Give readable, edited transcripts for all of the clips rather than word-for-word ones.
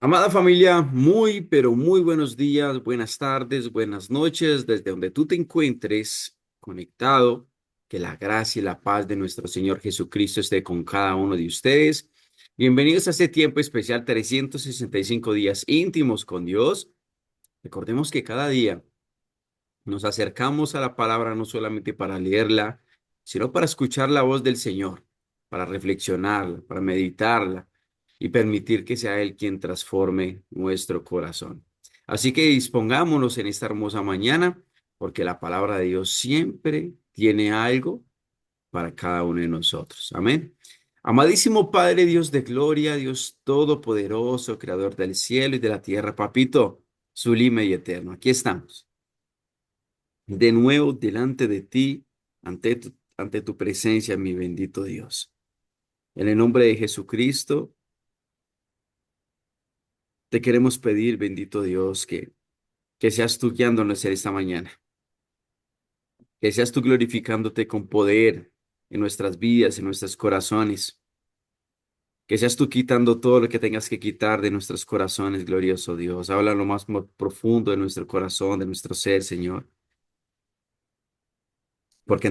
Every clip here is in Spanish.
Amada familia, muy, pero muy buenos días, buenas tardes, buenas noches, desde donde tú te encuentres conectado. Que la gracia y la paz de nuestro Señor Jesucristo esté con cada uno de ustedes. Bienvenidos a este tiempo especial, 365 días íntimos con Dios. Recordemos que cada día nos acercamos a la palabra no solamente para leerla, sino para escuchar la voz del Señor, para reflexionarla, para meditarla y permitir que sea Él quien transforme nuestro corazón. Así que dispongámonos en esta hermosa mañana, porque la palabra de Dios siempre tiene algo para cada uno de nosotros. Amén. Amadísimo Padre, Dios de gloria, Dios todopoderoso, creador del cielo y de la tierra, papito, sublime y eterno. Aquí estamos de nuevo delante de ti, ante tu presencia, mi bendito Dios. En el nombre de Jesucristo, te queremos pedir, bendito Dios, que seas tú guiándonos en esta mañana, que seas tú glorificándote con poder en nuestras vidas, en nuestros corazones, que seas tú quitando todo lo que tengas que quitar de nuestros corazones, glorioso Dios. Habla lo más profundo de nuestro corazón, de nuestro ser, Señor. Porque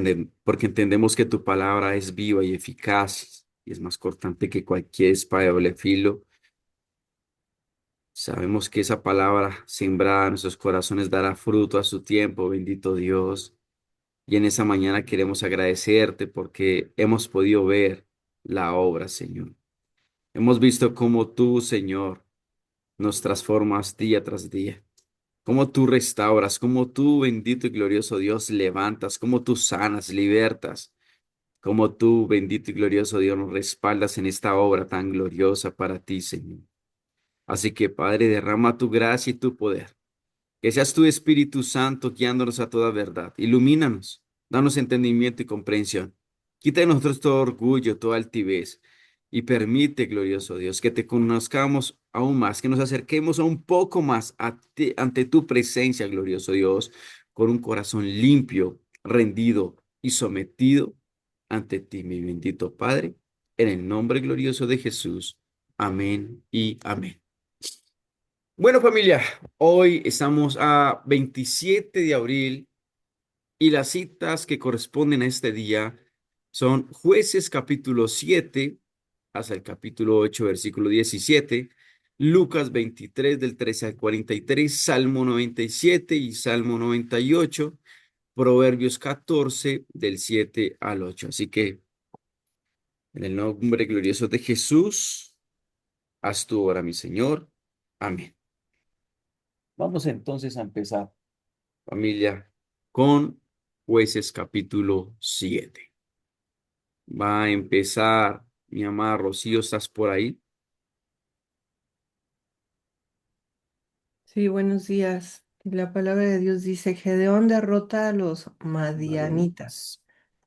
entendemos que tu palabra es viva y eficaz y es más cortante que cualquier espada de doble filo. Sabemos que esa palabra sembrada en nuestros corazones dará fruto a su tiempo, bendito Dios. Y en esa mañana queremos agradecerte porque hemos podido ver la obra, Señor. Hemos visto cómo tú, Señor, nos transformas día tras día. Cómo tú restauras, cómo tú, bendito y glorioso Dios, levantas, cómo tú sanas, libertas. Como tú, bendito y glorioso Dios, nos respaldas en esta obra tan gloriosa para ti, Señor. Así que, Padre, derrama tu gracia y tu poder. Que seas tu Espíritu Santo guiándonos a toda verdad. Ilumínanos, danos entendimiento y comprensión. Quita de nosotros todo orgullo, toda altivez. Y permite, glorioso Dios, que te conozcamos aún más, que nos acerquemos a un poco más ante tu presencia, glorioso Dios, con un corazón limpio, rendido y sometido ante ti, mi bendito Padre, en el nombre glorioso de Jesús. Amén y amén. Bueno, familia, hoy estamos a 27 de abril y las citas que corresponden a este día son Jueces capítulo 7 hasta el capítulo 8 versículo 17, Lucas 23 del 13 al 43, Salmo 97 y Salmo 98, Proverbios 14 del 7 al 8. Así que en el nombre glorioso de Jesús, haz tu obra, mi Señor. Amén. Vamos entonces a empezar, familia, con Jueces capítulo 7. Va a empezar, mi amada Rocío, ¿estás por ahí? Sí, buenos días. La palabra de Dios dice, Gedeón derrota a los Vale. madianitas.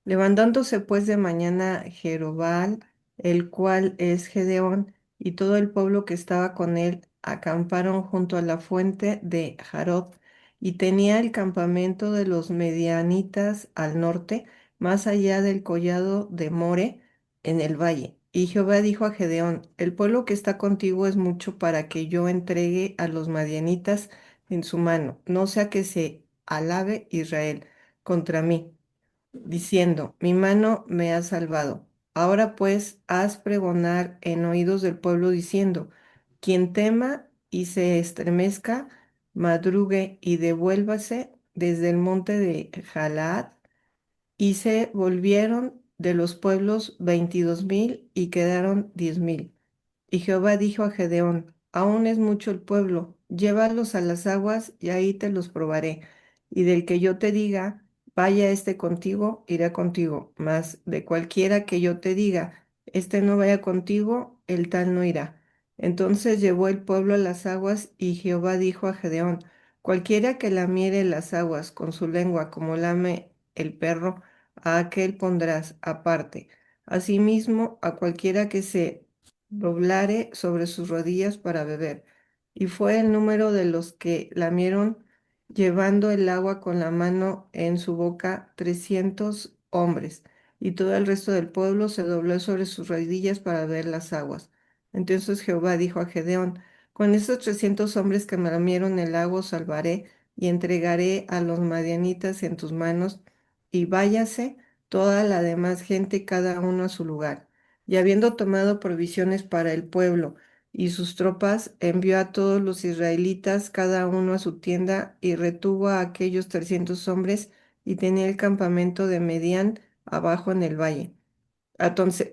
Levantándose pues de mañana Jerobal, el cual es Gedeón, y todo el pueblo que estaba con él, acamparon junto a la fuente de Jarod, y tenía el campamento de los medianitas al norte, más allá del collado de More, en el valle. Y Jehová dijo a Gedeón, el pueblo que está contigo es mucho para que yo entregue a los madianitas en su mano, no sea que se alabe Israel contra mí diciendo, mi mano me ha salvado. Ahora pues, haz pregonar en oídos del pueblo diciendo, quien tema y se estremezca, madrugue y devuélvase desde el monte de Jalaad, y se volvieron de los pueblos 22,000 y quedaron 10,000. Y Jehová dijo a Gedeón, aún es mucho el pueblo, llévalos a las aguas y ahí te los probaré. Y del que yo te diga, vaya este contigo, irá contigo. Mas de cualquiera que yo te diga, este no vaya contigo, el tal no irá. Entonces llevó el pueblo a las aguas y Jehová dijo a Gedeón, cualquiera que lamiere las aguas con su lengua como lame el perro, a aquel pondrás aparte. Asimismo, a cualquiera que se doblare sobre sus rodillas para beber. Y fue el número de los que lamieron, llevando el agua con la mano en su boca, 300 hombres. Y todo el resto del pueblo se dobló sobre sus rodillas para beber las aguas. Entonces Jehová dijo a Gedeón, Con estos 300 hombres que me lamieron el lago salvaré y entregaré a los madianitas en tus manos, y váyase toda la demás gente cada uno a su lugar. Y habiendo tomado provisiones para el pueblo y sus tropas, envió a todos los israelitas cada uno a su tienda y retuvo a aquellos 300 hombres y tenía el campamento de Medián abajo en el valle.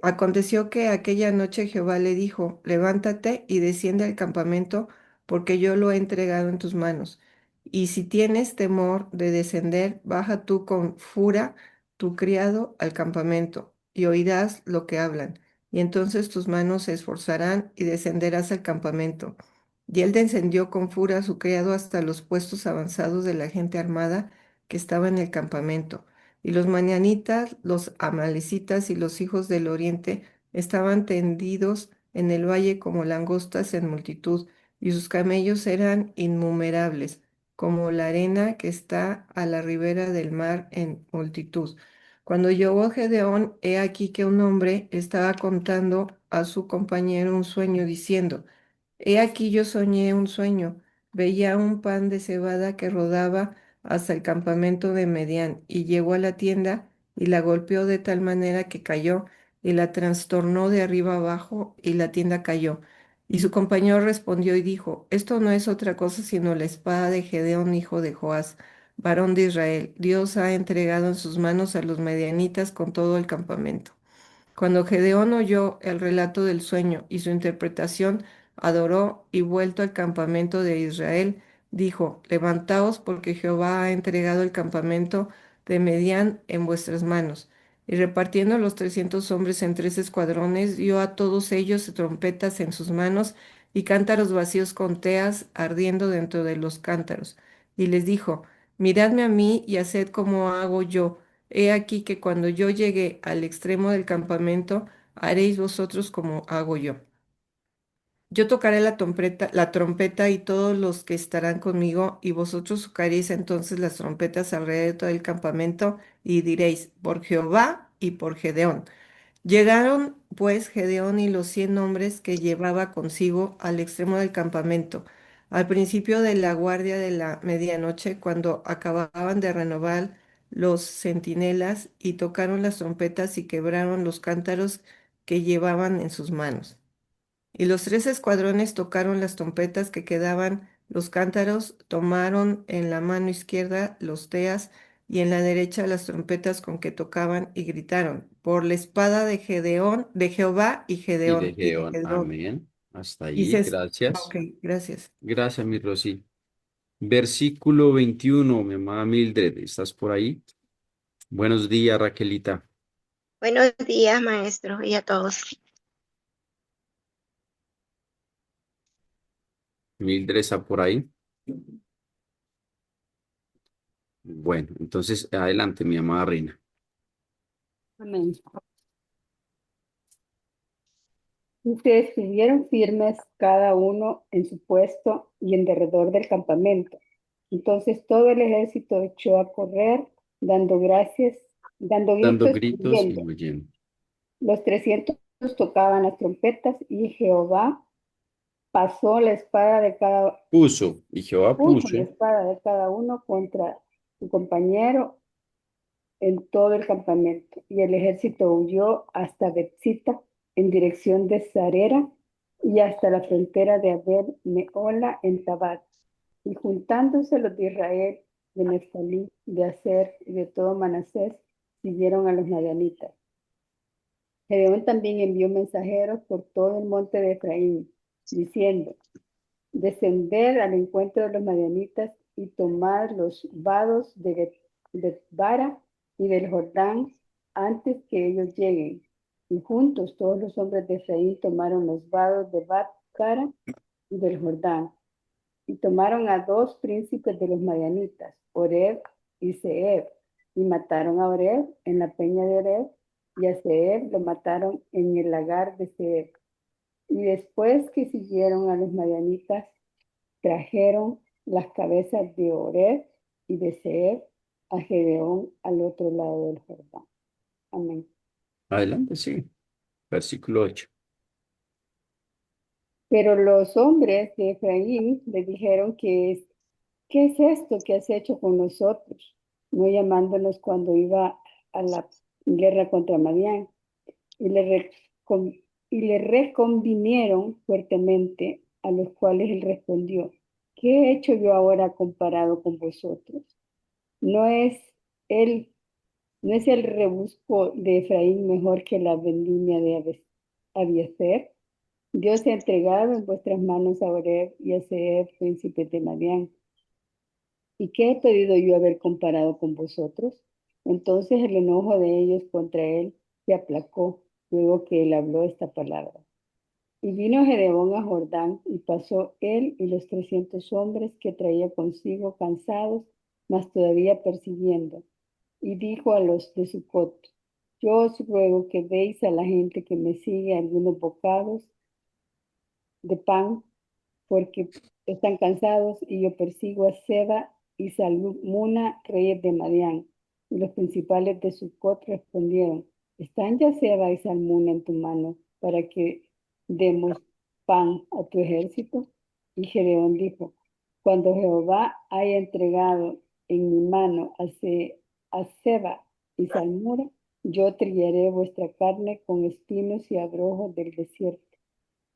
Aconteció que aquella noche Jehová le dijo, levántate y desciende al campamento, porque yo lo he entregado en tus manos. Y si tienes temor de descender, baja tú con Fura, tu criado, al campamento, y oirás lo que hablan. Y entonces tus manos se esforzarán y descenderás al campamento. Y él descendió con Fura, su criado, hasta los puestos avanzados de la gente armada que estaba en el campamento. Y los madianitas, los amalecitas y los hijos del oriente estaban tendidos en el valle como langostas en multitud, y sus camellos eran innumerables, como la arena que está a la ribera del mar en multitud. Cuando llegó Gedeón, he aquí que un hombre estaba contando a su compañero un sueño, diciendo, He aquí yo soñé un sueño, veía un pan de cebada que rodaba hasta el campamento de Medián, y llegó a la tienda y la golpeó de tal manera que cayó, y la trastornó de arriba abajo, y la tienda cayó. Y su compañero respondió y dijo, Esto no es otra cosa sino la espada de Gedeón, hijo de Joás, varón de Israel. Dios ha entregado en sus manos a los medianitas con todo el campamento. Cuando Gedeón oyó el relato del sueño y su interpretación, adoró y vuelto al campamento de Israel, dijo, Levantaos porque Jehová ha entregado el campamento de Medián en vuestras manos. Y repartiendo los 300 hombres en 3 escuadrones, dio a todos ellos trompetas en sus manos y cántaros vacíos con teas ardiendo dentro de los cántaros. Y les dijo, Miradme a mí y haced como hago yo. He aquí que cuando yo llegue al extremo del campamento, haréis vosotros como hago yo. Yo tocaré la trompeta y todos los que estarán conmigo, y vosotros tocaréis entonces las trompetas alrededor de todo el campamento, y diréis, por Jehová y por Gedeón. Llegaron pues Gedeón y los 100 hombres que llevaba consigo al extremo del campamento, al principio de la guardia de la medianoche, cuando acababan de renovar los centinelas, y tocaron las trompetas y quebraron los cántaros que llevaban en sus manos. Y los 3 escuadrones tocaron las trompetas que quedaban, los cántaros, tomaron en la mano izquierda los teas y en la derecha las trompetas con que tocaban y gritaron, por la espada de Gedeón, de Jehová Y de Y de Gedeón. Gedeón. Amén. Hasta Y allí. se... Ok, Gracias. gracias. Gracias, mi Rosy. Versículo 21, mi amada Mildred. ¿Estás por ahí? Buenos días, Raquelita. Buenos días, maestro, y a todos. Mildred está por ahí. Bueno, entonces adelante, mi amada reina. Amén. Y se estuvieron firmes cada uno en su puesto y en derredor del campamento. Entonces todo el ejército echó a correr, dando gracias, dando Dando gritos y gritos y huyendo. huyendo. Los 300 tocaban las trompetas y Jehová pasó la espada de cada, Puso, y Jehová puso la puso. espada de cada uno contra su compañero en todo el campamento, y el ejército huyó hasta Betzita en dirección de Sarera y hasta la frontera de Abel Meola en Tabat. Y juntándose los de Israel, de Neftalí, de Aser y de todo Manasés, siguieron a los madianitas. Gedeón también envió mensajeros por todo el monte de Efraín, diciendo, descender al encuentro de los madianitas y tomar los vados de Betbara y del Jordán antes que ellos lleguen. Y juntos todos los hombres de Efraín tomaron los vados de Betbara y del Jordán. Y tomaron a 2 príncipes de los madianitas, Oreb y Seeb, y mataron a Oreb en la peña de Oreb, y a Seeb lo mataron en el lagar de Seeb. Y después que siguieron a los madianitas, trajeron las cabezas de Oreb y de Seeb a Gedeón al otro lado del Jordán. Amén. Adelante, sí. Versículo 8. Pero los hombres de Efraín le dijeron ¿qué es esto que has hecho con nosotros? No llamándonos cuando iba a la guerra contra Madián. Y y le reconvinieron fuertemente, a los cuales él respondió, ¿qué he hecho yo ahora comparado con vosotros? ¿No es él, no es el rebusco de Efraín mejor que la vendimia de Abiezer? Dios ha entregado en vuestras manos a Oreb y a Zeeb, príncipes de Madián. ¿Y qué he podido yo haber comparado con vosotros? Entonces el enojo de ellos contra él se aplacó luego que él habló esta palabra. Y vino Gedeón a Jordán y pasó él y los 300 hombres que traía consigo cansados, mas todavía persiguiendo. Y dijo a los de Sucot, yo os ruego que deis a la gente que me sigue algunos bocados de pan porque están cansados y yo persigo a Seba y Salmuna, reyes de Madián. Y los principales de Sucot respondieron, ¿están ya Seba y Salmuna en tu mano para que demos pan a tu ejército? Y Gedeón dijo, cuando Jehová haya entregado en mi mano a Seba y Salmura, yo trillaré vuestra carne con espinos y abrojos del desierto.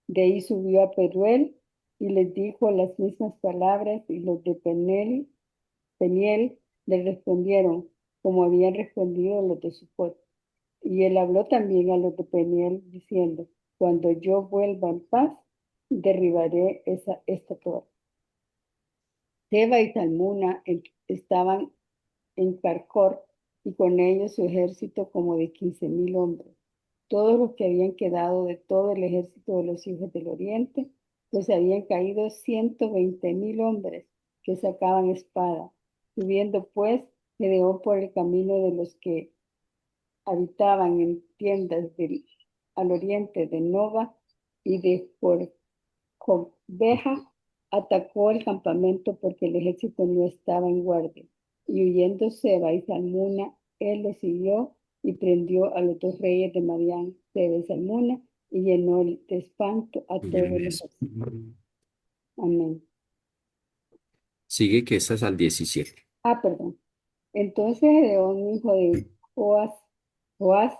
De ahí subió a Peruel y les dijo las mismas palabras y los de Peniel le respondieron como habían respondido los de Sucot. Y él habló también a los de Peniel diciendo, cuando yo vuelva en paz, derribaré esta torre. Seba y Salmuna estaban en Carcor y con ellos su ejército como de 15,000 hombres. Todos los que habían quedado de todo el ejército de los hijos del oriente, pues habían caído 120,000 hombres que sacaban espada. Subiendo pues Gedeón por el camino de los que habitaban en tiendas al oriente de Nova y de Jogbeja, atacó el campamento porque el ejército no estaba en guardia. Y huyendo Seba y Salmuna, él los siguió y prendió a los dos reyes de Madián, Seba y Salmuna, y llenó de espanto a todo el ejército. Amén. Sigue que estás al 17. Perdón. Entonces Gedeón, hijo de Joás,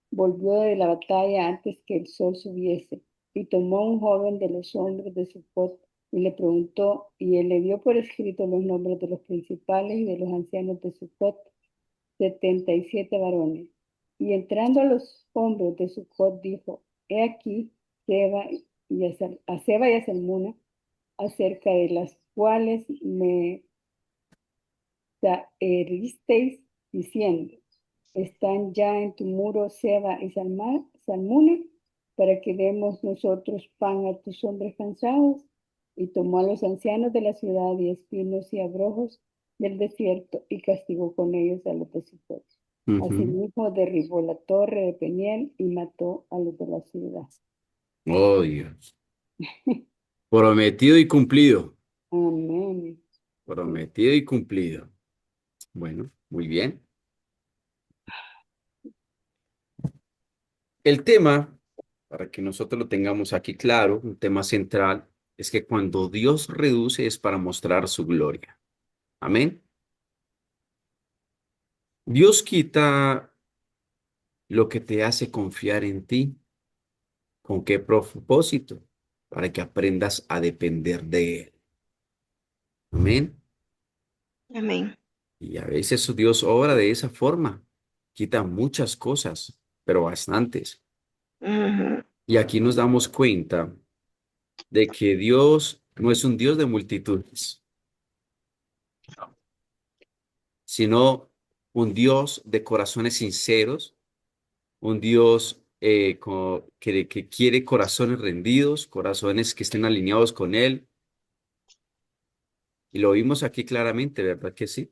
volvió de la batalla antes que el sol subiese, y tomó un joven de los hombres de Sucot, y le preguntó, y él le dio por escrito los nombres de los principales y de los ancianos de Sucot, 77 varones. Y entrando a los hombres de Sucot, dijo, he aquí a Seba y a Salmuna, acerca de las cuales me heristeis, diciendo, están ya en tu muro Seba y Salmuna, para que demos nosotros pan a tus hombres cansados. Y tomó a los ancianos de la ciudad y espinos y abrojos del desierto y castigó con ellos a los de Sucot. Ujú. Asimismo derribó la torre de Peniel y mató a los de la ciudad. Oh, Dios. Prometido y cumplido. Amén. Prometido y cumplido. Bueno, muy bien. El tema, para que nosotros lo tengamos aquí claro, un tema central, es que cuando Dios reduce es para mostrar su gloria. Amén. Dios quita lo que te hace confiar en ti. ¿Con qué propósito? Para que aprendas a depender de Él. Amén. Amén. Y a veces Dios obra de esa forma. Quita muchas cosas, pero bastantes. Ujú. Y aquí nos damos cuenta de que Dios no es un Dios de multitudes, sino un Dios de corazones sinceros, un Dios que quiere corazones rendidos, corazones que estén alineados con Él. Y lo vimos aquí claramente, ¿verdad que sí?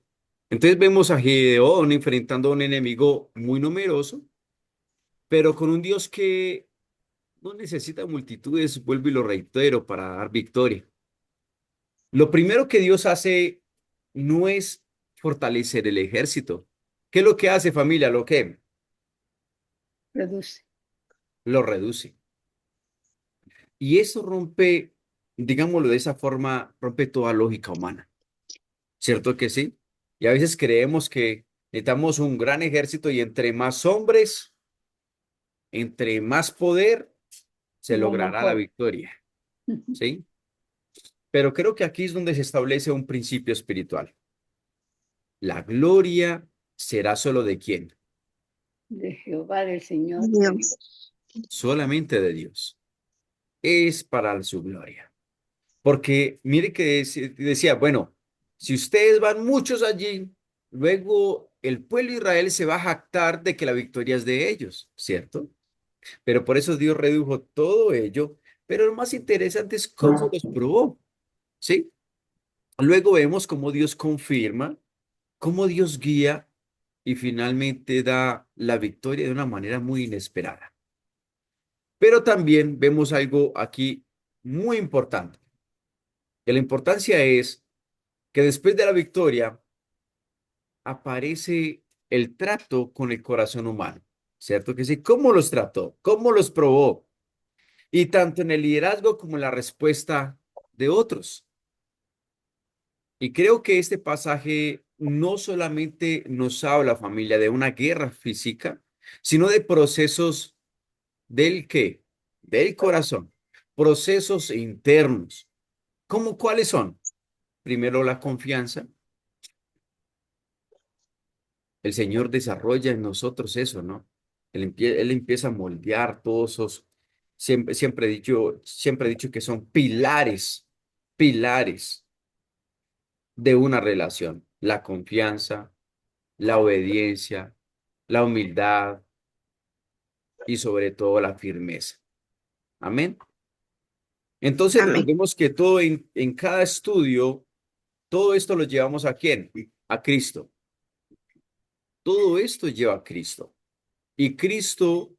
Entonces vemos a Gedeón enfrentando a un enemigo muy numeroso, pero con un Dios que no necesita multitudes, vuelvo y lo reitero, para dar victoria. Lo primero que Dios hace no es fortalecer el ejército. ¿Qué es lo que hace, familia? Lo que Reduce. lo reduce. Y eso rompe, digámoslo de esa forma, rompe toda lógica humana. ¿Cierto que sí? Y a veces creemos que necesitamos un gran ejército y entre más hombres, entre más poder, se No logrará la mejor. victoria. ¿Sí? Pero creo que aquí es donde se establece un principio espiritual. La gloria será solo de quién, De Jehová, del Señor, de Dios. Dios. solamente de Dios. Es para su gloria. Porque mire que decía, bueno, si ustedes van muchos allí, luego el pueblo de Israel se va a jactar de que la victoria es de ellos, ¿cierto? Pero por eso Dios redujo todo ello. Pero lo más interesante es cómo los probó, ¿sí? Luego vemos cómo Dios confirma, cómo Dios guía y finalmente da la victoria de una manera muy inesperada. Pero también vemos algo aquí muy importante. Que la importancia es que después de la victoria aparece el trato con el corazón humano, ¿cierto que sí? ¿Cómo los trató? ¿Cómo los probó? Y tanto en el liderazgo como en la respuesta de otros. Y creo que este pasaje no solamente nos habla, familia, de una guerra física, sino de procesos del qué, del corazón, procesos internos. ¿Cómo cuáles son? Primero la confianza. El Señor desarrolla en nosotros eso, ¿no? Él empieza a moldear todos esos, siempre he dicho que son pilares, pilares de una relación. La confianza, la obediencia, la humildad y sobre todo la firmeza. Amén. Entonces Amén. recordemos que todo en cada estudio, todo esto lo llevamos ¿a quién? A Cristo. Todo esto lleva a Cristo. Y Cristo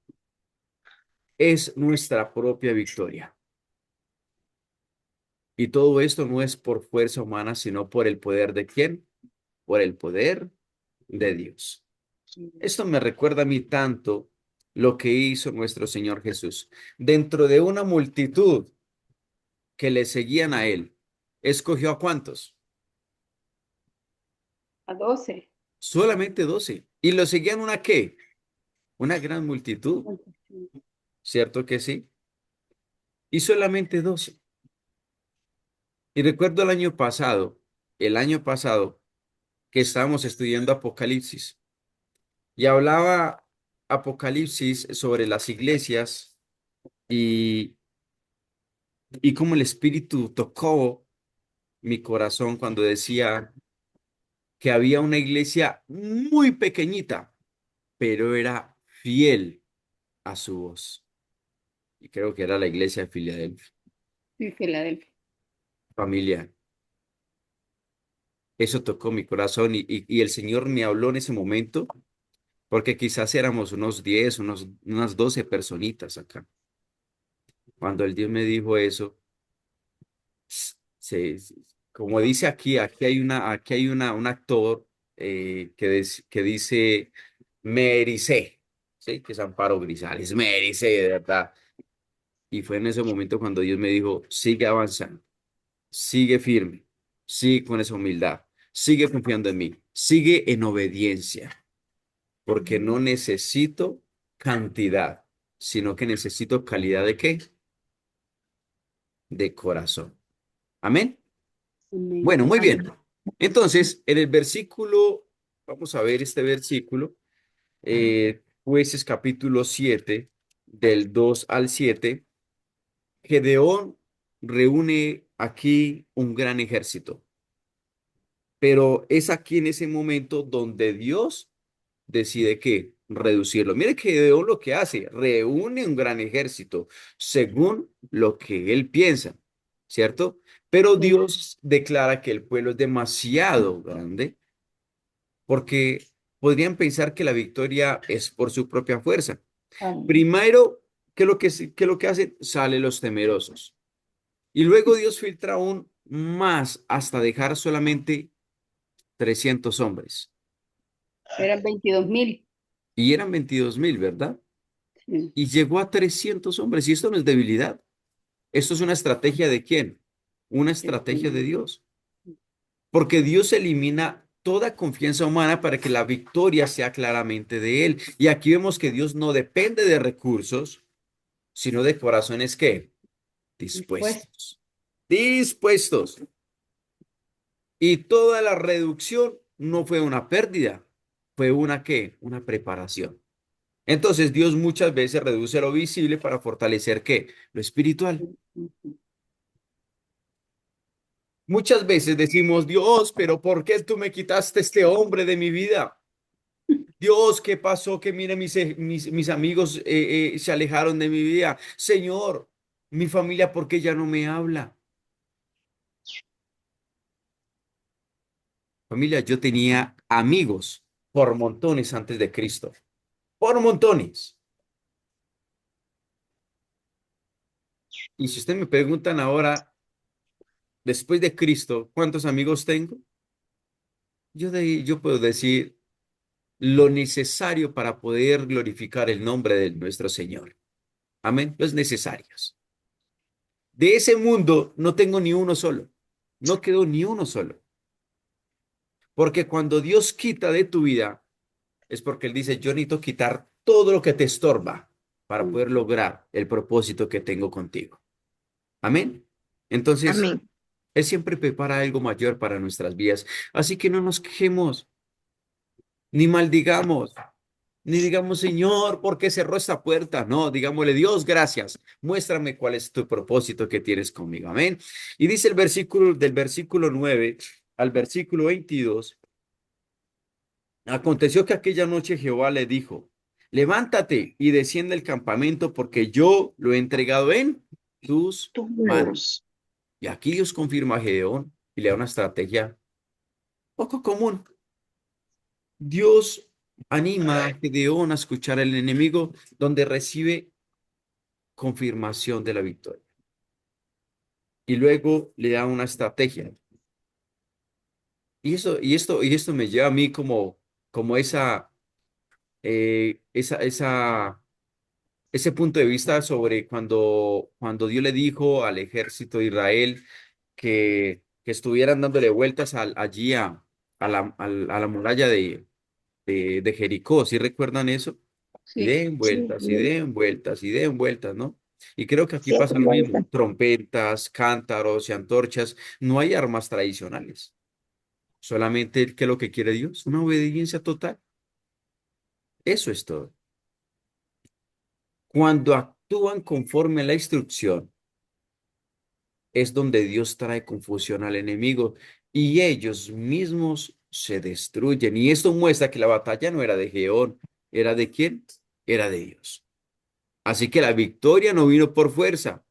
es nuestra propia victoria. Y todo esto no es por fuerza humana, sino por el poder de quién? Por el poder de Dios. Esto me recuerda a mí tanto lo que hizo nuestro Señor Jesús. Dentro de una multitud que le seguían a él, ¿escogió a cuántos? A 12. Solamente 12. ¿Y lo seguían una qué? Una gran multitud, ¿cierto que sí? Y solamente 12. Y recuerdo el año pasado, que estábamos estudiando Apocalipsis y hablaba Apocalipsis sobre las iglesias y, y cómo el Espíritu tocó mi corazón cuando decía que había una iglesia muy pequeñita, pero era fiel a su voz. Y creo que era la iglesia de Filadelfia. Sí, Filadelfia. Familia, eso tocó mi corazón y el Señor me habló en ese momento, porque quizás éramos unos 10 unas 12 personitas acá. Cuando el Dios me dijo eso, se- como dice aquí hay un actor que dice, me ericé, ¿sí? Que es Amparo Grisales, me ericé, de verdad. Y fue en ese momento cuando Dios me dijo, sigue avanzando, sigue firme, sigue con esa humildad, sigue confiando en mí, sigue en obediencia, porque no necesito cantidad, sino que necesito calidad de qué? De corazón. Amén. Amén. Bueno, muy Amén. bien. Entonces, en el versículo, vamos a ver este versículo, Jueces capítulo 7 del 2 al 7. Gedeón reúne aquí un gran ejército, pero es aquí en ese momento donde Dios decide que reducirlo. Mire que Gedeón lo que hace, reúne un gran ejército según lo que él piensa, ¿cierto? Pero Sí. Dios declara que el pueblo es demasiado grande porque podrían pensar que la victoria es por su propia fuerza. Amén. Primero, ¿qué es lo que hacen? Salen los temerosos. Y luego Dios filtra aún más hasta dejar solamente 300 hombres. Eran 22,000. Y eran 22.000, ¿verdad? Sí. Y llegó a 300 hombres. Y esto no es debilidad. Esto es una estrategia ¿de quién? Una estrategia de Dios. Porque Dios elimina toda confianza humana para que la victoria sea claramente de Él. Y aquí vemos que Dios no depende de recursos, sino de corazones que Dispuesto. dispuestos. Dispuestos. Y toda la reducción no fue una pérdida, fue una ¿qué? Una preparación. Entonces Dios muchas veces reduce lo visible para fortalecer ¿qué? Lo espiritual. Muchas veces decimos, Dios, pero ¿por qué tú me quitaste este hombre de mi vida? Dios, ¿qué pasó? Que mire, mis amigos se alejaron de mi vida. Señor, mi familia, ¿por qué ya no me habla? Familia, yo tenía amigos por montones antes de Cristo. Por montones. Y si ustedes me preguntan ahora, después de Cristo, ¿cuántos amigos tengo? Yo puedo decir lo necesario para poder glorificar el nombre de nuestro Señor. Amén. Los necesarios. De ese mundo no tengo ni uno solo. No quedó ni uno solo. Porque cuando Dios quita de tu vida, es porque Él dice, yo necesito quitar todo lo que te estorba para poder lograr el propósito que tengo contigo. Amén. Entonces, Amén. Él siempre prepara algo mayor para nuestras vidas. Así que no nos quejemos, ni maldigamos, ni digamos, Señor, ¿por qué cerró esta puerta? No, digámosle, Dios, gracias. Muéstrame cuál es tu propósito que tienes conmigo. Amén. Y dice el versículo del versículo 9 al versículo 22. Aconteció que aquella noche Jehová le dijo, levántate y desciende al campamento porque yo lo he entregado en tus Tus manos. manos. Y aquí Dios confirma a Gedeón y le da una estrategia poco común. Dios anima a Gedeón a escuchar al enemigo donde recibe confirmación de la victoria. Y luego le da una estrategia. Y esto me lleva a mí como esa ese punto de vista sobre cuando Dios le dijo al ejército de Israel que estuvieran dándole vueltas allí a la muralla de Jericó. ¿Sí recuerdan eso? Y Sí. den Sí, vueltas, y den vueltas, y den vueltas, ¿no? Y creo que aquí siete pasa lo mismo. vueltas. Trompetas, cántaros y antorchas. No hay armas tradicionales. Solamente que lo que quiere Dios, una obediencia total. Eso es todo. Cuando actúan conforme a la instrucción, es donde Dios trae confusión al enemigo y ellos mismos se destruyen. Y esto muestra que la batalla no era de Geón, ¿era de quién? Era de Dios. Así que la victoria no vino por fuerza,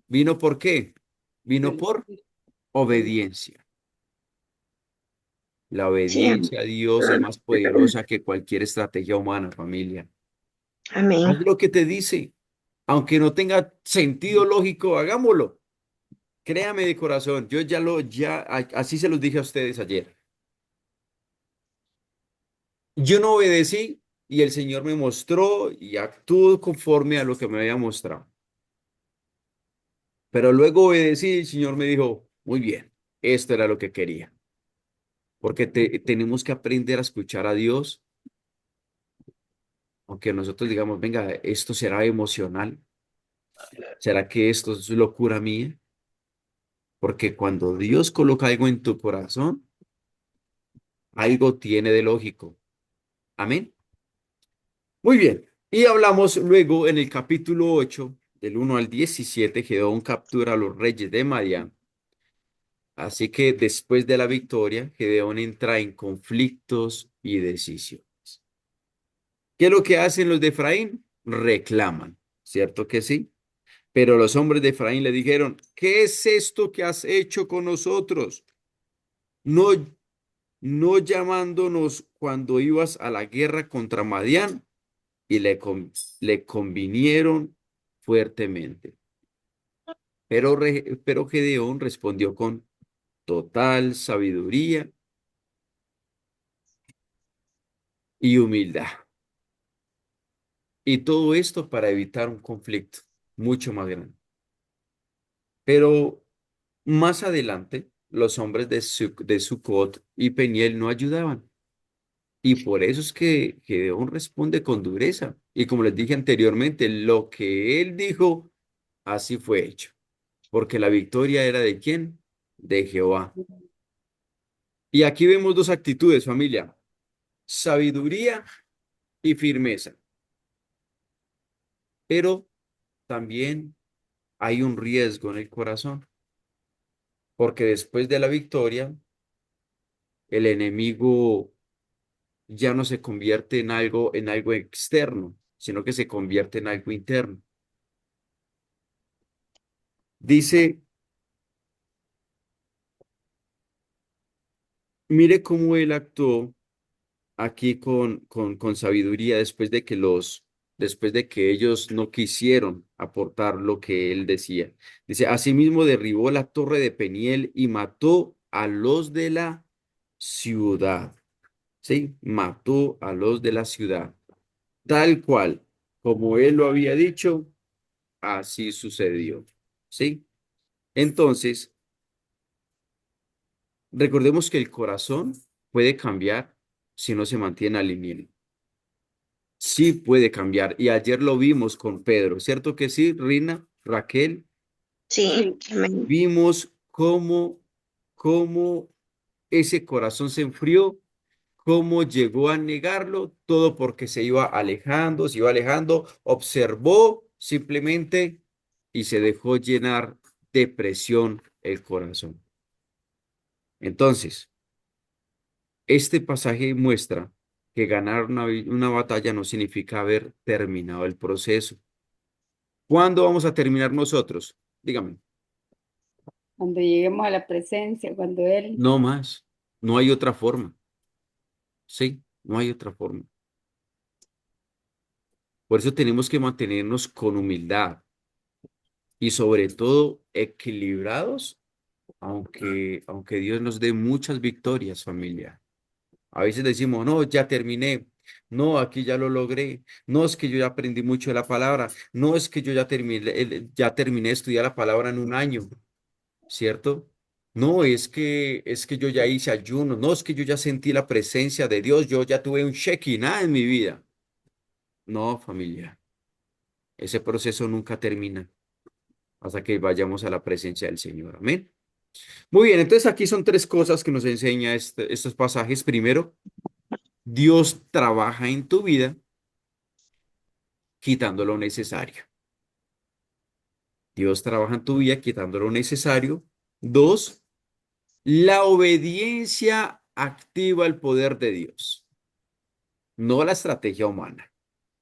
vino por qué? Vino por obediencia. La Sí, obediencia a Dios es más poderosa que cualquier estrategia humana, familia. Haz amén. lo que te dice, aunque no tenga sentido lógico, hagámoslo. Créame de corazón, yo así se los dije a ustedes ayer. Yo no obedecí y el Señor me mostró y actuó conforme a lo que me había mostrado. Pero luego obedecí y el Señor me dijo, muy bien, esto era lo que quería. Porque tenemos que aprender a escuchar a Dios, aunque nosotros digamos, venga, esto será emocional. ¿Será que esto es locura mía? Porque cuando Dios coloca algo en tu corazón, algo tiene de lógico. Amén. Muy bien. Y hablamos luego en el capítulo 8 del 1 al 17, Gedeón captura a los reyes de Madián. Así que después de la victoria, Gedeón entra en conflictos y decisiones. ¿Qué es lo que hacen los de Efraín? Reclaman, ¿cierto que sí? Pero los hombres de Efraín le dijeron, ¿qué es esto que has hecho con nosotros? No, no llamándonos cuando ibas a la guerra contra Madián y le convinieron fuertemente. Pero Gedeón respondió con total sabiduría y humildad. Y todo esto para evitar un conflicto mucho más grande. Pero más adelante, los hombres de Sucot y Peniel no ayudaban. Y por eso es que Gedeón responde con dureza. Y como les dije anteriormente, lo que él dijo, así fue hecho. Porque la victoria era ¿de quién? De Jehová. Y aquí vemos dos actitudes, familia. Sabiduría y firmeza. Pero también hay un riesgo en el corazón. Porque después de la victoria, el enemigo ya no se convierte en algo externo, sino que se convierte en algo interno. Dice, mire cómo él actuó aquí con sabiduría después de que ellos no quisieron aportar lo que él decía. Dice, asimismo derribó la torre de Peniel y mató a los de la ciudad. ¿Sí? Mató a los de la ciudad. Tal cual, como él lo había dicho, así sucedió. ¿Sí? Entonces, recordemos que el corazón puede cambiar si no se mantiene alineado. Sí puede cambiar. Y ayer lo vimos con Pedro, ¿cierto que sí, Rina, Raquel? Sí, Sí, amén. Vimos cómo ese corazón se enfrió, cómo llegó a negarlo, todo porque se iba alejando, observó simplemente y se dejó llenar de presión el corazón. Entonces, este pasaje muestra que ganar una batalla no significa haber terminado el proceso. ¿Cuándo vamos a terminar nosotros? Dígame. cuando lleguemos a la presencia, cuando Él, No más. No hay otra forma. Sí, no hay otra forma. Por eso tenemos que mantenernos con humildad y sobre todo equilibrados, aunque Dios nos dé muchas victorias, familia. A veces decimos, no, ya terminé. No, aquí ya lo logré. No es que yo ya aprendí mucho de la palabra. No es que yo ya terminé de estudiar la palabra en un año. ¿Cierto? No, es que yo ya hice ayuno, no, es que yo ya sentí la presencia de Dios, yo ya tuve un Shekinah en mi vida. No, familia, ese proceso nunca termina hasta que vayamos a la presencia del Señor. Amén. Muy bien, entonces aquí son tres cosas que nos enseña estos pasajes. Primero, Dios trabaja en tu vida quitando lo necesario. Dios trabaja en tu vida quitando lo necesario. Dos, la obediencia activa el poder de Dios, no la estrategia humana.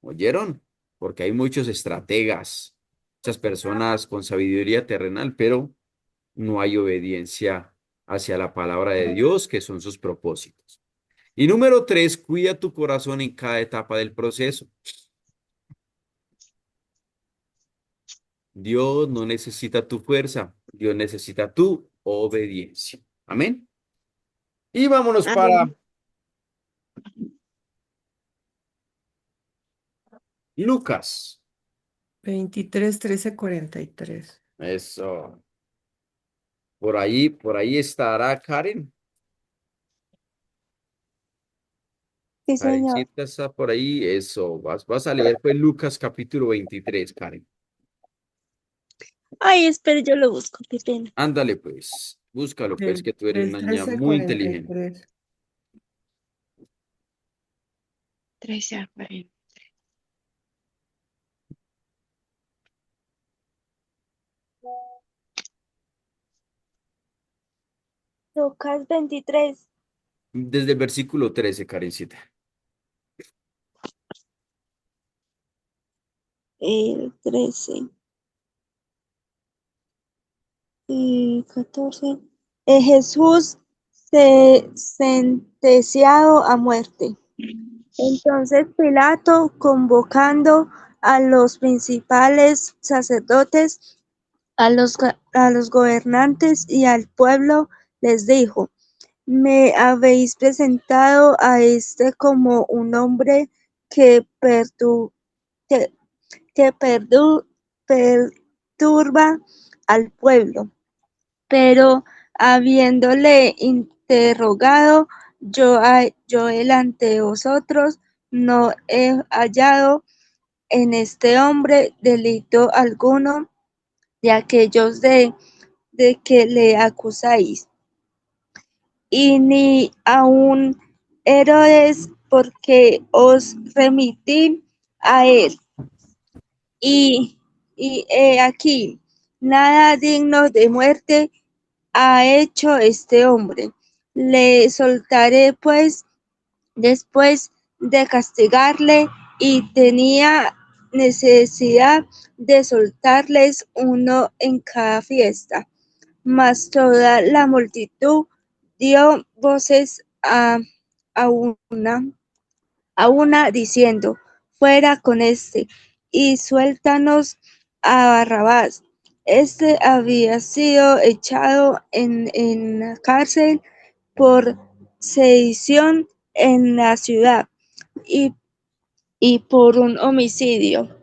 ¿Oyeron? Porque hay muchos estrategas, muchas personas con sabiduría terrenal, pero no hay obediencia hacia la palabra de Dios, que son sus propósitos. Y número tres, cuida tu corazón en cada etapa del proceso. Dios no necesita tu fuerza, Dios necesita tu obediencia. Amén. Y vámonos para Amén. Lucas. 23:13-43. Eso. Por ahí estará Karen. Sí, señor. Karencita está por ahí. Eso. Vas a leer pues Lucas capítulo 23, Karen. Ay, espere, yo lo busco, qué pena. Ándale pues. Búscalo pues, Del, que tú eres del una niña 13 al muy cuarenta y inteligente. tres 13 a 40. Lucas 23, Desde el versículo 13, Karencita. el 13 y 14. Jesús sentenciado a muerte. Entonces Pilato, convocando a los principales sacerdotes, a los gobernantes y al pueblo, les dijo: Me habéis presentado a este como un hombre que, que, que perturba al pueblo. Pero habiéndole interrogado yo delante vosotros, no he hallado en este hombre delito alguno de aquellos de que le acusáis, y ni aun Herodes, porque os remití a él. Y, y he aquí, nada digno de muerte ha hecho este hombre. Le soltaré pues después de castigarle, y tenía necesidad de soltarles uno en cada fiesta. Mas toda la multitud dio voces a una diciendo: fuera con éste, y suéltanos a Barrabás. Este había sido echado en la cárcel por sedición en la ciudad, y, y por un homicidio.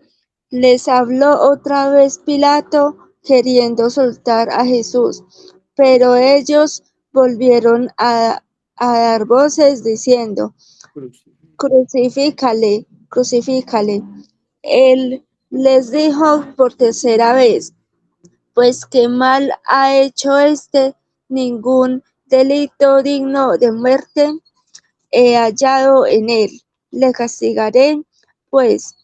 Les habló otra vez Pilato, queriendo soltar a Jesús, pero ellos volvieron a dar voces diciendo: crucifícale, crucifícale. Él les dijo por tercera vez: pues qué mal ha hecho este, ningún delito digno de muerte he hallado en él. Le castigaré, pues,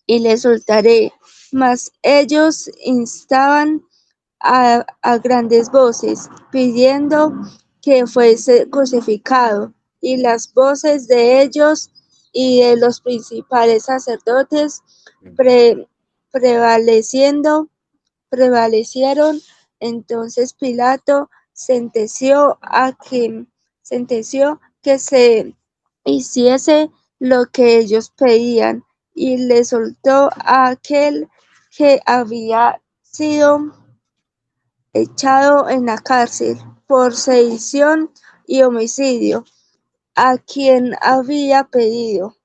y le soltaré. Mas ellos instaban a grandes voces, pidiendo que fuese crucificado, y las voces de ellos y de los principales sacerdotes pre- prevaleciendo, prevalecieron. Entonces Pilato sentenció que se hiciese lo que ellos pedían, y le soltó a aquel que había sido echado en la cárcel por sedición y homicidio, a quien habían pedido,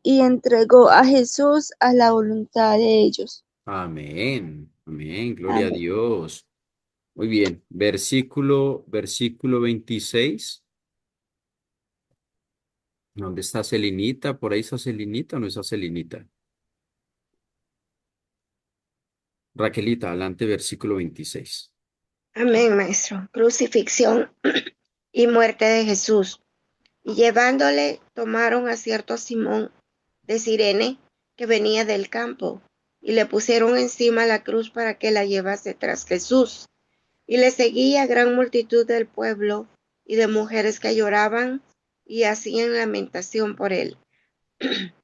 y entregó a Jesús a la voluntad de ellos. Amén. Amén. Gloria a Amén. Dios. Muy bien. Versículo 26. ¿Dónde está Celinita? ¿Por ahí está Celinita o no está Celinita? Raquelita, adelante, versículo 26. Amén, maestro. Crucifixión y muerte de Jesús. Y llevándole, tomaron a cierto Simón de Cirene, que venía del campo, y le pusieron encima la cruz para que la llevase tras Jesús. Y le seguía gran multitud del pueblo y de mujeres que lloraban y hacían lamentación por él.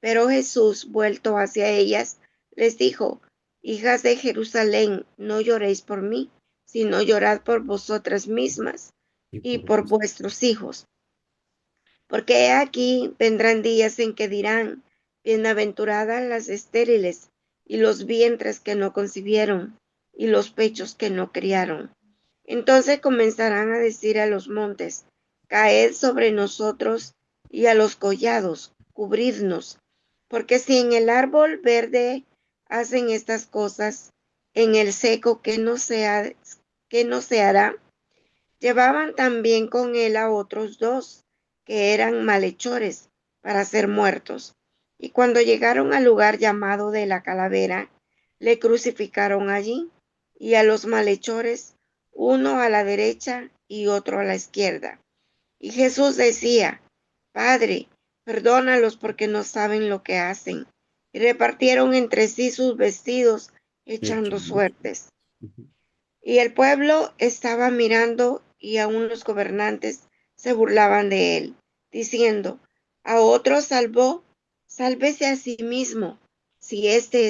Pero Jesús, vuelto hacia ellas, les dijo: hijas de Jerusalén, no lloréis por mí, sino llorad por vosotras mismas y por vuestros hijos. Porque he aquí vendrán días en que dirán: bienaventuradas las estériles, y los vientres que no concibieron, y los pechos que no criaron. Entonces comenzarán a decir a los montes: caed sobre nosotros, y a los collados: cubridnos. Porque si en el árbol verde hacen estas cosas, en el seco ¿qué no se hará? Llevaban también con él a otros dos, que eran malhechores, para ser muertos. Y cuando llegaron al lugar llamado de la Calavera, le crucificaron allí, y a los malhechores, uno a la derecha y otro a la izquierda. Y Jesús decía: Padre, perdónalos, porque no saben lo que hacen. Y repartieron entre sí sus vestidos, echando suertes. Y el pueblo estaba mirando, y aun los gobernantes se burlaban de él, diciendo: a otro salvó, sálvese a sí mismo, si este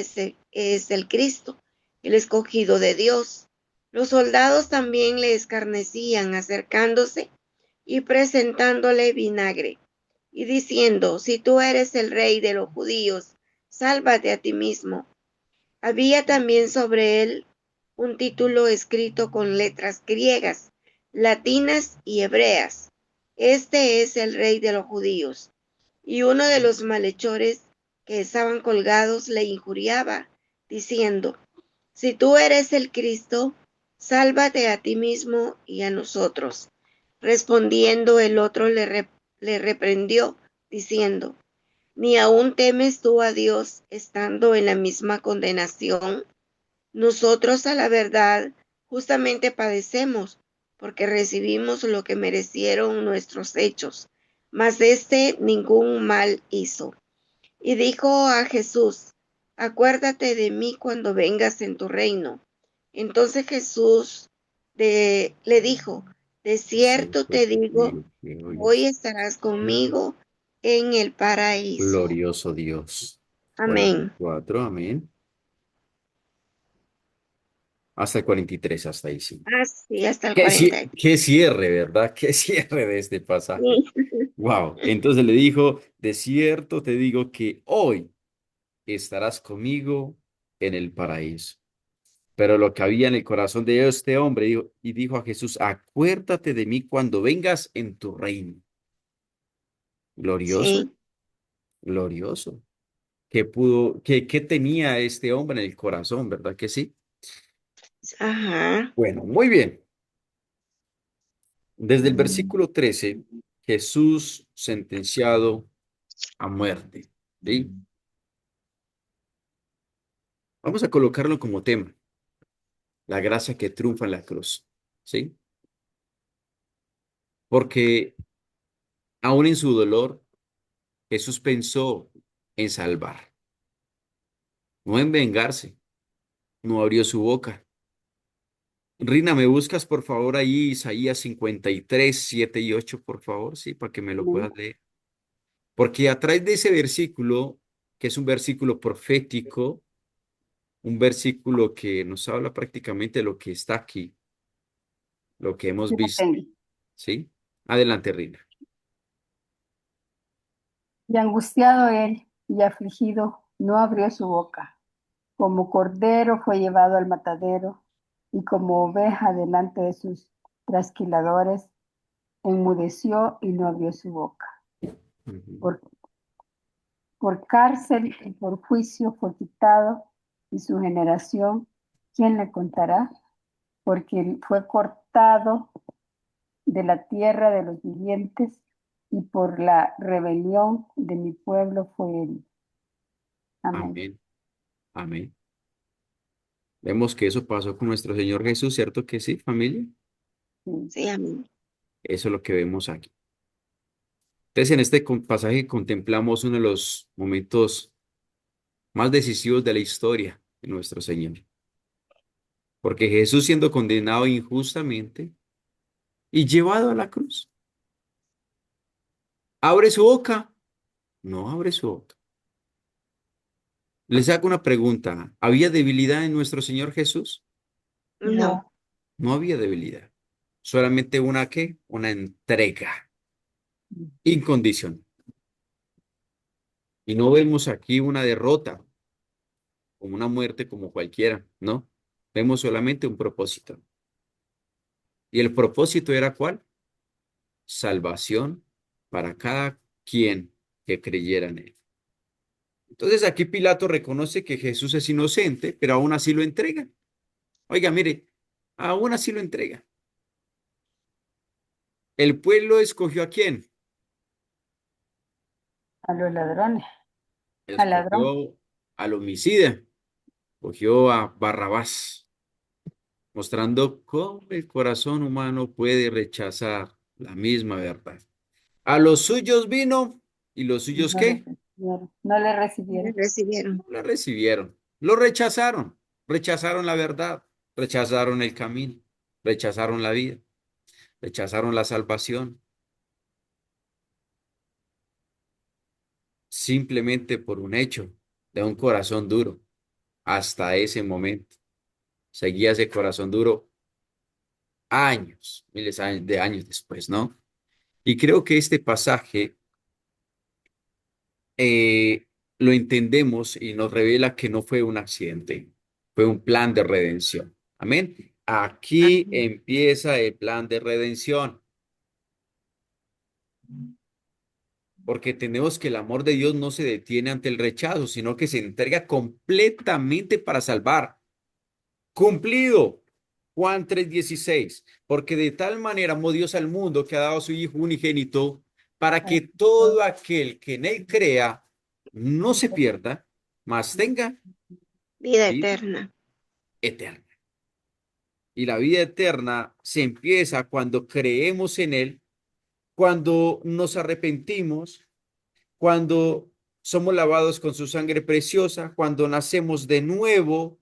es el Cristo, el escogido de Dios. Los soldados también le escarnecían, acercándose y presentándole vinagre, y diciendo: si tú eres el rey de los judíos, sálvate a ti mismo. Había también sobre él un título escrito con letras griegas, latinas y hebreas: este es el rey de los judíos. Y uno de los malhechores que estaban colgados le injuriaba, diciendo: si tú eres el Cristo, sálvate a ti mismo y a nosotros. Respondiendo el otro le reprendió, diciendo, ¿ni aún temes tú a Dios estando en la misma condenación? Nosotros a la verdad justamente padecemos, porque recibimos lo que merecieron nuestros hechos, mas éste ningún mal hizo. Y dijo a Jesús, acuérdate de mí cuando vengas en tu reino. Entonces Jesús le dijo, de Es cierto cierto, te te digo, digo que hoy hoy es estarás conmigo en el paraíso. glorioso Dios. Amén. 44, amén. Hasta el 43, hasta ahí sí. Así hasta el 40. Qué cierre, ¿verdad? Qué cierre de este pasaje. Sí, Wow. Entonces le dijo, de cierto te digo que hoy estarás conmigo en el paraíso. Pero lo que había en el corazón de este hombre dijo a Jesús, acuérdate de mí cuando vengas en tu reino. Glorioso, sí, glorioso. ¿Qué tenía este hombre en el corazón, verdad que sí? ajá, Bueno, muy bien. Desde el Mm. versículo 13, Jesús sentenciado a muerte. ¿Sí? Vamos a colocarlo como tema, la gracia que triunfa en la cruz. ¿Sí? Porque aún en su dolor, Jesús pensó en salvar, no en vengarse, no abrió su boca. Rina, ¿me buscas por favor ahí Isaías 53, 7 y 8, por favor? Sí, para que me lo Amén. puedas leer. Porque a través de ese versículo, que es un versículo profético, un versículo que nos habla prácticamente de lo que está aquí, lo que hemos Sí lo visto, tengo. ¿sí? Adelante, Rina. Y angustiado él y afligido, no abrió su boca. Como cordero fue llevado al matadero, y como oveja delante de sus trasquiladores, enmudeció y no abrió su boca. Ujú. Por, por cárcel y por juicio fue quitado, y su generación, ¿quién le contará? Porque fue cortado de la tierra de los vivientes, y por la rebelión de mi pueblo fue herido. Amén. Amén, amén. Vemos que eso pasó con nuestro Señor Jesús, ¿cierto que sí, familia? Sí. sí, amén. Eso es lo que vemos aquí. Entonces, en este pasaje contemplamos uno de los momentos más decisivos de la historia de nuestro Señor. Porque Jesús siendo condenado injustamente y llevado a la cruz, abre su boca, no abre su boca. Les hago una pregunta. ¿Había debilidad en nuestro Señor Jesús? No, No, No había debilidad. Solamente una ¿qué? Una entrega incondicional. Y no vemos aquí una derrota, como una muerte como cualquiera, ¿no? Vemos solamente un propósito. ¿Y el propósito era cuál? Salvación para cada quien que creyera en él. Entonces aquí Pilato reconoce que Jesús es inocente, pero aún así lo entrega. Oiga, mire, aún así lo entrega. ¿El pueblo escogió a quién? a los ladrones, al ladrón. Escogió al homicida, escogió a Barrabás, mostrando cómo el corazón humano puede rechazar la misma verdad. A los suyos vino, ¿y los suyos No le qué? recibieron. No le le recibieron. recibieron. No la recibieron, lo rechazaron, rechazaron la verdad, rechazaron el camino, rechazaron la vida, rechazaron la salvación, simplemente por un hecho de un corazón duro. Hasta ese momento seguía ese corazón duro años, de años después, ¿no? Y creo que este pasaje lo entendemos y nos revela que no fue un accidente, fue un plan de redención. Amén. Aquí Amén. empieza el plan de redención, porque tenemos que el amor de Dios no se detiene ante el rechazo, sino que se entrega completamente para salvar. cumplido. Juan 3:16, porque de tal manera amó Dios al mundo que ha dado a su Hijo unigénito para que todo aquel que en él crea no se pierda, mas tenga Vida vida eterna. eterna. Y la vida eterna se empieza cuando creemos en él, cuando nos arrepentimos, cuando somos lavados con su sangre preciosa, cuando nacemos de nuevo,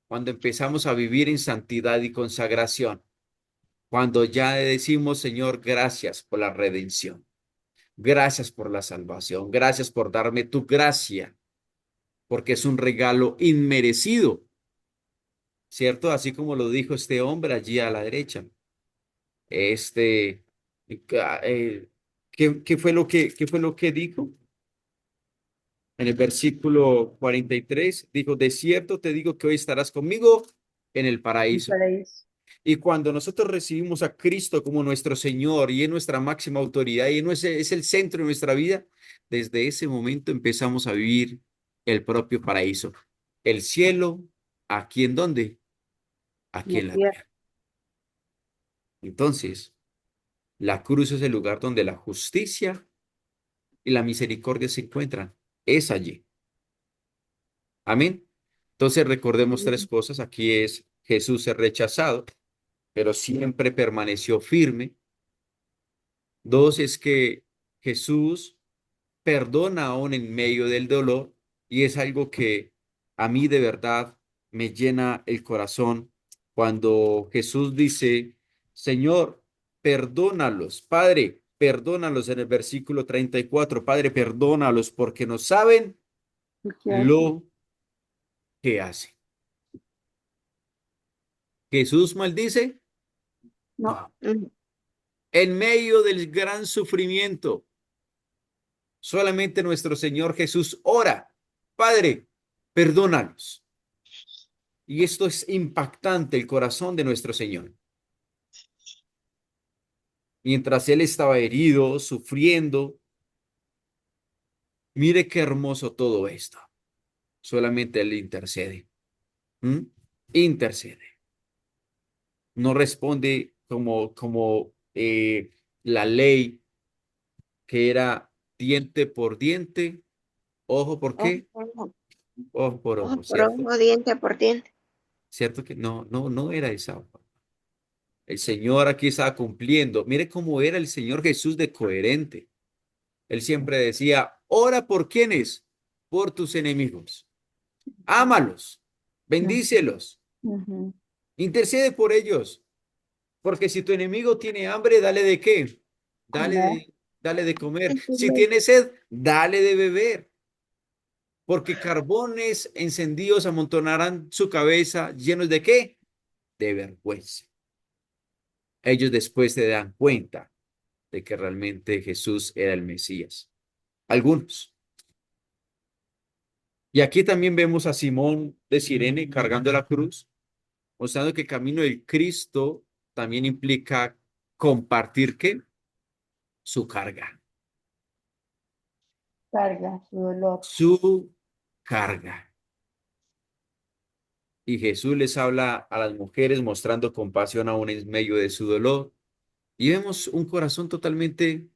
cuando empezamos a vivir en santidad y consagración. Cuando ya decimos, Señor, gracias por la redención, gracias por la salvación, gracias por darme tu gracia, porque es un regalo inmerecido, ¿cierto? Así como lo dijo este hombre allí a la derecha. Este, ¿qué fue qué fue lo que dijo? En el versículo 43 dijo, de cierto te digo que hoy estarás conmigo en el paraíso. Y cuando nosotros recibimos a Cristo como nuestro Señor y es nuestra máxima autoridad y es el centro de nuestra vida, desde ese momento empezamos a vivir el propio paraíso. El cielo, ¿aquí en dónde? Aquí La en la tierra. tierra. Entonces, la cruz es el lugar donde la justicia y la misericordia se encuentran. Es allí. Amén. Entonces, recordemos tres cosas. Aquí es Jesús es rechazado, pero siempre permaneció firme. Dos es que Jesús perdona aún en medio del dolor y es algo que a mí de verdad me llena el corazón cuando Jesús dice, Señor, perdónalos, Padre, perdónalos en el versículo 34, Padre, perdónalos porque no saben ¿Qué hace? lo que hacen. ¿Jesús maldice? No, No. Mm. En medio del gran sufrimiento, solamente nuestro Señor Jesús ora, Padre, perdónalos. Y esto es impactante, el corazón de nuestro Señor. Mientras Él estaba herido, sufriendo, mire qué hermoso todo esto. Solamente Él intercede. ¿Mm? Intercede. No responde como la ley que era diente por diente, ojo por Ojo qué, por ojo, ojo por ojo ojo, por ¿cierto? ojo, diente por diente. ¿Cierto que no era esa? El Señor aquí estaba cumpliendo. Mire cómo era el Señor Jesús de coherente. Él siempre decía, ora por quienes, por tus enemigos. Ámalos, bendícelos, ujú, intercede por ellos. Porque si tu enemigo tiene hambre, dale de qué? comer. Dale de comer. Si Decirle, tiene sed, dale de beber. Porque carbones encendidos amontonarán su cabeza llenos de qué? De vergüenza. Ellos después se dan cuenta de que realmente Jesús era el Mesías. Algunos. Y aquí también vemos a Simón de Cirene cargando la cruz, mostrando que el camino del Cristo también implica compartir ¿qué? Su carga, Carga su dolor. su carga. Y Jesús les habla a las mujeres mostrando compasión aún en medio de su dolor. Y vemos un corazón totalmente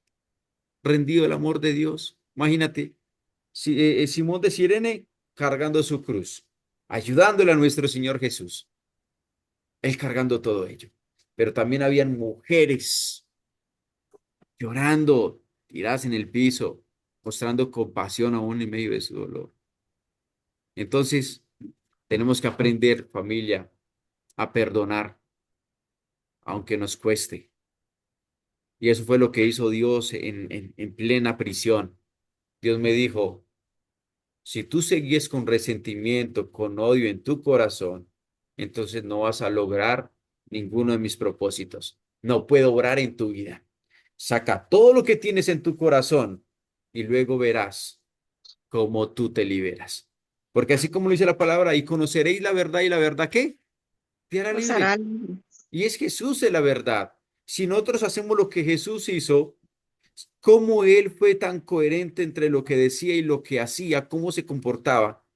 rendido al amor de Dios. Imagínate, Simón de Cirene cargando su cruz, ayudándole a nuestro Señor Jesús, él cargando todo ello. Pero también habían mujeres llorando, tiradas en el piso, mostrando compasión aún en medio de su dolor. Entonces, tenemos que aprender, familia, a perdonar, aunque nos cueste. Y eso fue lo que hizo Dios en plena prisión. Dios me dijo, si tú sigues con resentimiento, con odio en tu corazón, entonces no vas a lograr ninguno de mis propósitos. No puedo obrar en tu vida. Saca todo lo que tienes en tu corazón y luego verás cómo tú te liberas. Porque así como lo dice la palabra, y conoceréis la verdad ¿qué? Te hará os libre. hará libre. Y es Jesús es la verdad. Si nosotros hacemos lo que Jesús hizo, cómo él fue tan coherente entre lo que decía y lo que hacía, cómo se comportaba,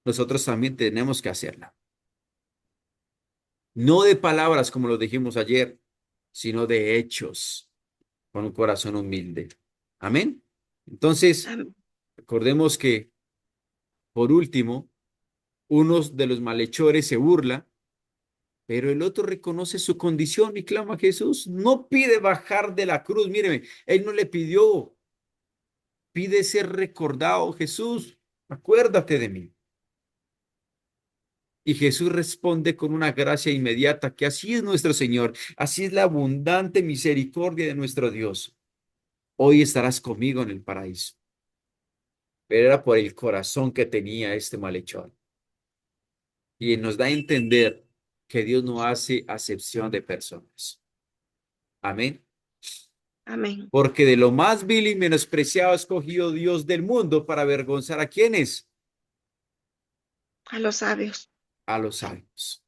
nosotros también tenemos que hacerla. no de palabras como lo dijimos ayer, sino de hechos, con un corazón humilde. Amén. Entonces, Am- recordemos que, por último, uno de los malhechores se burla, pero el otro reconoce su condición y clama a Jesús. No pide bajar de la cruz. Míreme, él no le pidió, pide ser recordado. Jesús, acuérdate de mí. Y Jesús responde con una gracia inmediata, que así es nuestro Señor, así es la abundante misericordia de nuestro Dios. Hoy estarás conmigo en el paraíso. Pero era por el corazón que tenía este malhechor. Y nos da a entender que Dios no hace acepción de personas. Amén. Amén. Porque de lo más vil y menospreciado ha escogido Dios del mundo para avergonzar a quienes, A los sabios. a los sabios.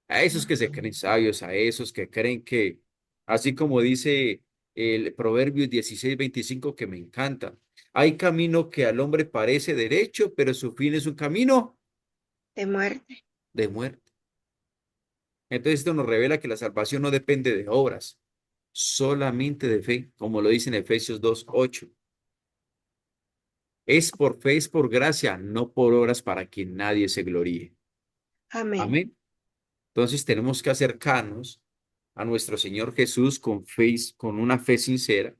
A esos que se creen sabios, a esos que creen que, así como dice el Proverbios 16:25, que me encanta, hay camino que al hombre parece derecho, pero su fin es un camino De muerte. de muerte. Entonces esto nos revela que la salvación no depende de obras, solamente de fe, como lo dice en Efesios 2:8. Es por fe, es por gracia, no por obras para que nadie se gloríe. Amén. Amén. Entonces tenemos que acercarnos a nuestro Señor Jesús con fe, con una fe sincera.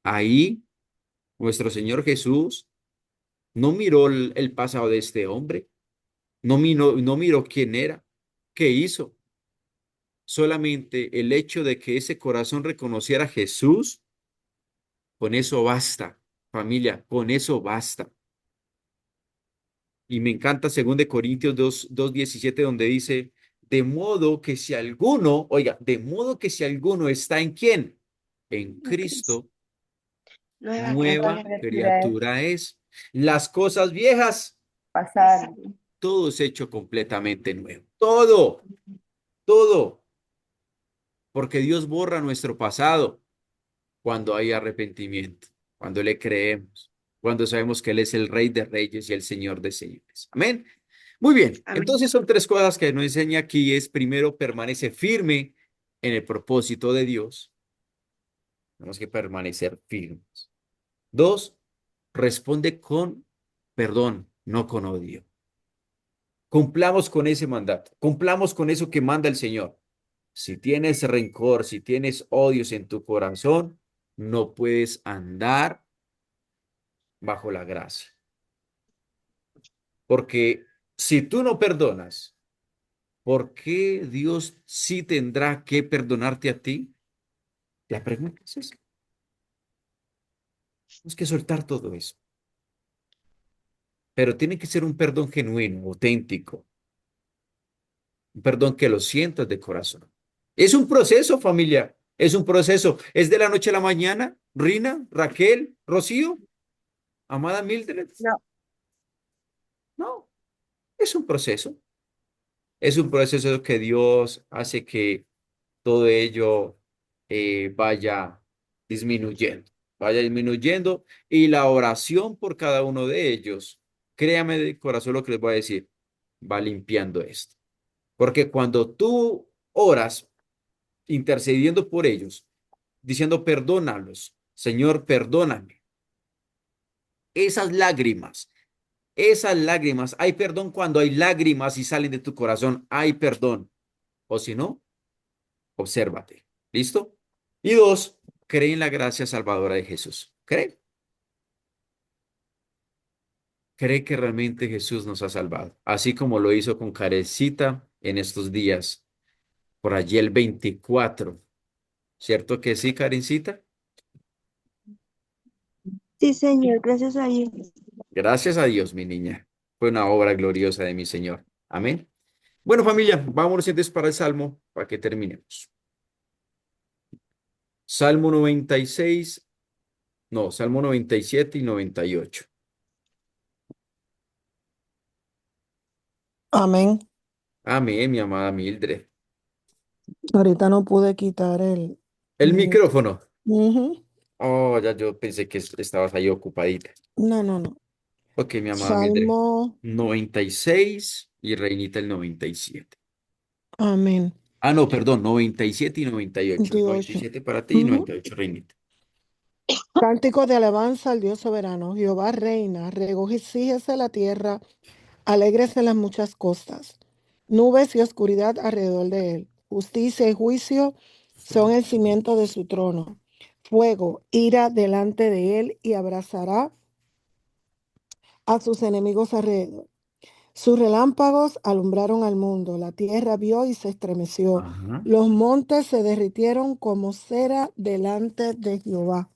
Ahí nuestro Señor Jesús no miró el pasado de este hombre, no miró quién era, qué hizo. Solamente el hecho de que ese corazón reconociera a Jesús, con eso basta, familia, con eso basta. Y me encanta 2 Corintios 2:17, donde dice, de modo que si alguno, oiga, de modo que si alguno está en quién, en En Cristo. Cristo, Nueva Nueva nueva criatura. criatura es criatura es. Las cosas viejas, pasar. Pasado. todo es hecho completamente nuevo. Todo, todo, porque Dios borra nuestro pasado cuando hay arrepentimiento, cuando le creemos, cuando sabemos que Él es el Rey de Reyes y el Señor de Señores. Amén. Muy bien, Amén. entonces son tres cosas que nos enseña aquí. Es primero, permanece firme en el propósito de Dios. Tenemos que permanecer firmes. Dos, responde con perdón, no con odio. Cumplamos con ese mandato, cumplamos con eso que manda el Señor. Si tienes rencor, si tienes odios en tu corazón, no puedes andar bajo la gracia. Porque si tú no perdonas, ¿por qué Dios sí tendrá que perdonarte a ti? La pregunta es esa. Tenemos que soltar todo eso. Pero tiene que ser un perdón genuino, auténtico. Un perdón que lo sientas de corazón. Es un proceso, familia. Es un proceso. ¿Es de la noche a la mañana? Rina, Raquel, Rocío, amada Mildred. No. No, es un proceso. Es un proceso que Dios hace que todo ello vaya disminuyendo, vaya disminuyendo. Y la oración por cada uno de ellos, créame de corazón lo que les voy a decir, va limpiando esto. Porque cuando tú oras intercediendo por ellos, diciendo perdónalos, Señor, perdóname, esas lágrimas, hay perdón cuando hay lágrimas y salen de tu corazón, hay perdón. O si no, obsérvate. ¿Listo? Y dos, cree en la gracia salvadora de Jesús. Cree. Cree que realmente Jesús nos ha salvado, así como lo hizo con Carecita en estos días, por allí el 24. ¿Cierto que sí, Karencita? Sí, Señor, gracias a Dios. Gracias a Dios, mi niña. Fue una obra gloriosa de mi Señor. Amén. Bueno, familia, vámonos entonces para el Salmo para que terminemos. Salmo 96, no, Salmo 97 y 98. Amén. Amén, mi amada Mildred. Ahorita no pude quitar El mi- micrófono. Ujú. Oh, ya yo pensé que estabas ahí ocupadita. No, no, no. Ok, mi amada Mildred. Salmo 96. Y Reinita el 97. Amén. Ah, no, perdón, 97 y 98. 28. 97 para ti y Ujú. 98, Reinita. Cántico de alabanza al Dios soberano. Jehová reina, regocíjese la tierra, alégrese las muchas costas. Nubes y oscuridad alrededor de él. Justicia y juicio son el cimiento de su trono. Fuego, ira delante de él y abrazará a sus enemigos alrededor. Sus relámpagos alumbraron al mundo, la tierra vio y se estremeció, Ajá. los montes se derritieron como cera delante de Jehová,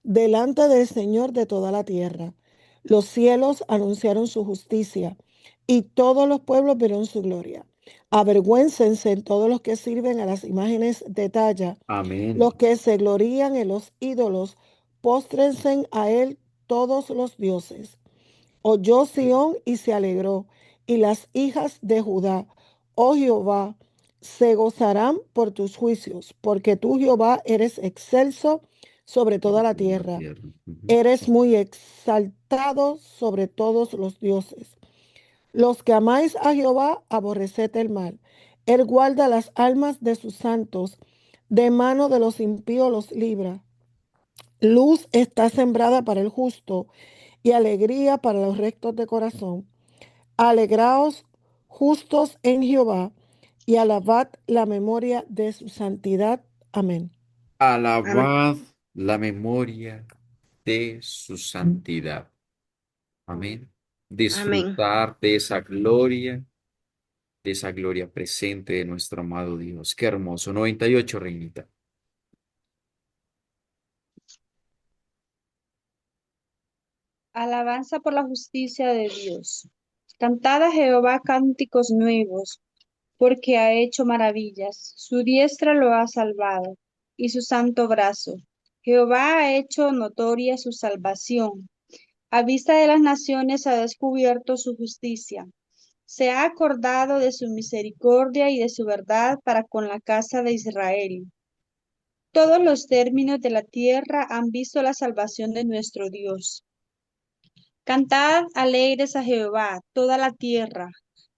delante del Señor de toda la tierra. Los cielos anunciaron su justicia y todos los pueblos vieron su gloria. Avergüéncense todos los que sirven a las imágenes de talla, los Amén. que se glorían en los ídolos, póstrense a él todos los dioses. Oyó Sión y se alegró, y las hijas de Judá, oh Jehová, se gozarán por tus juicios, porque tú, Jehová, eres excelso sobre toda la En la tierra, tierra. Ujú. eres muy exaltado sobre todos los dioses. Los que amáis a Jehová, aborreced el mal. Él guarda las almas de sus santos, de mano de los impíos los libra. Luz está sembrada para el justo y alegría para los rectos de corazón. Alegraos justos en Jehová y alabad la memoria de su santidad. Amén. Amén. Alabad la memoria de su santidad. Amén. Amén. Disfrutar de esa gloria presente de nuestro amado Dios. Qué hermoso. 98, Reinita. Alabanza por la justicia de Dios. Cantad a Jehová cánticos nuevos, porque ha hecho maravillas. Su diestra lo ha salvado, y su santo brazo. Jehová ha hecho notoria su salvación. A vista de las naciones ha descubierto su justicia. Se ha acordado de su misericordia y de su verdad para con la casa de Israel. Todos los términos de la tierra han visto la salvación de nuestro Dios. Cantad alegres a Jehová, toda la tierra.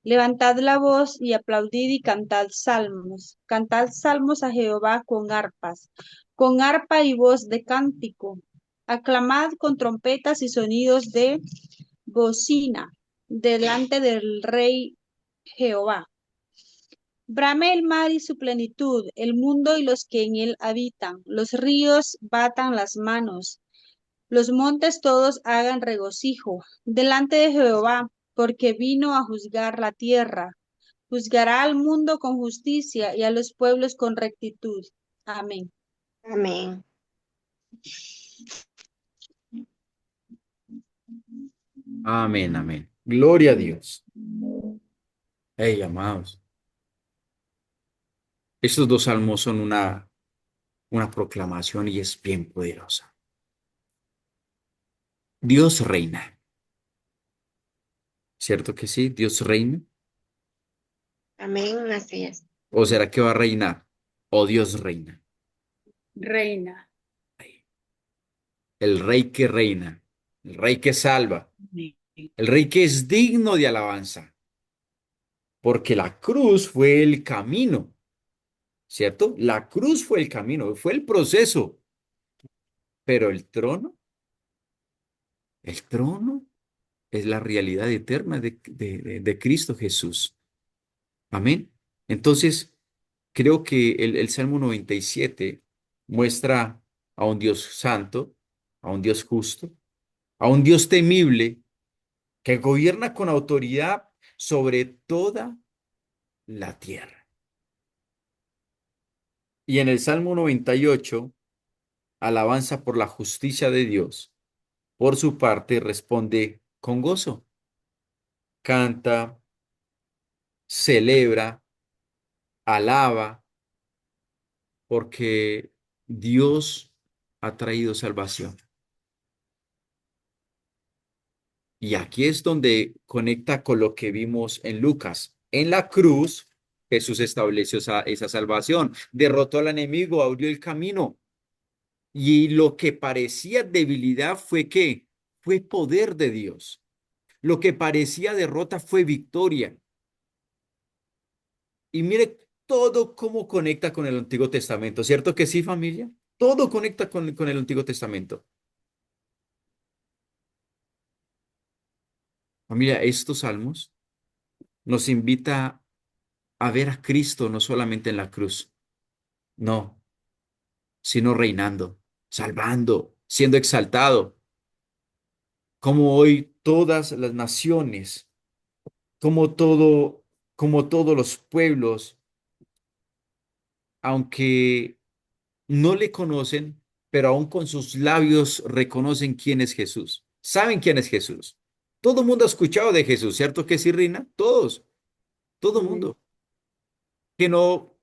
Levantad la voz y aplaudid y cantad salmos. Cantad salmos a Jehová con arpa y voz de cántico. Aclamad con trompetas y sonidos de bocina delante del Rey Jehová. Brame el mar y su plenitud, el mundo y los que en él habitan. Los ríos batan las manos, los montes todos hagan regocijo delante de Jehová, porque vino a juzgar la tierra. Juzgará al mundo con justicia y a los pueblos con rectitud. Amén. Amén. Amén, amén. Gloria a Dios. Hey, amados. Estos dos salmos son una proclamación y es bien poderosa. Dios reina. ¿Cierto que sí? Dios reina. Amén. Así es. ¿O será que va a reinar? ¿O Dios reina? Reina. El rey que reina, el rey que salva, el rey que es digno de alabanza, porque la cruz fue el camino, ¿cierto? La cruz fue el camino, fue el proceso, pero el trono es la realidad eterna de Cristo Jesús. Amén. Entonces, creo que el Salmo 97 muestra a un Dios santo, a un Dios justo, a un Dios temible que gobierna con autoridad sobre toda la tierra. Y en el Salmo 98, alabanza por la justicia de Dios, por su parte responde con gozo, canta, celebra, alaba, porque Dios ha traído salvación. Y aquí es donde conecta con lo que vimos en Lucas. En la cruz, Jesús estableció esa salvación, derrotó al enemigo, abrió el camino. Y lo que parecía debilidad fue que fue poder de Dios. Lo que parecía derrota fue victoria. Y mire todo cómo conecta con el Antiguo Testamento, ¿cierto que sí, familia? Todo conecta con el Antiguo Testamento. Familia, estos salmos nos invita a ver a Cristo no solamente en la cruz, no, sino reinando, salvando, siendo exaltado, como hoy todas las naciones, como todo, como todos los pueblos, aunque no le conocen, pero aún con sus labios reconocen quién es Jesús. Saben quién es Jesús. Todo el mundo ha escuchado de Jesús, ¿cierto que sí, Rina? Todos, todo el Amén. mundo. Que no,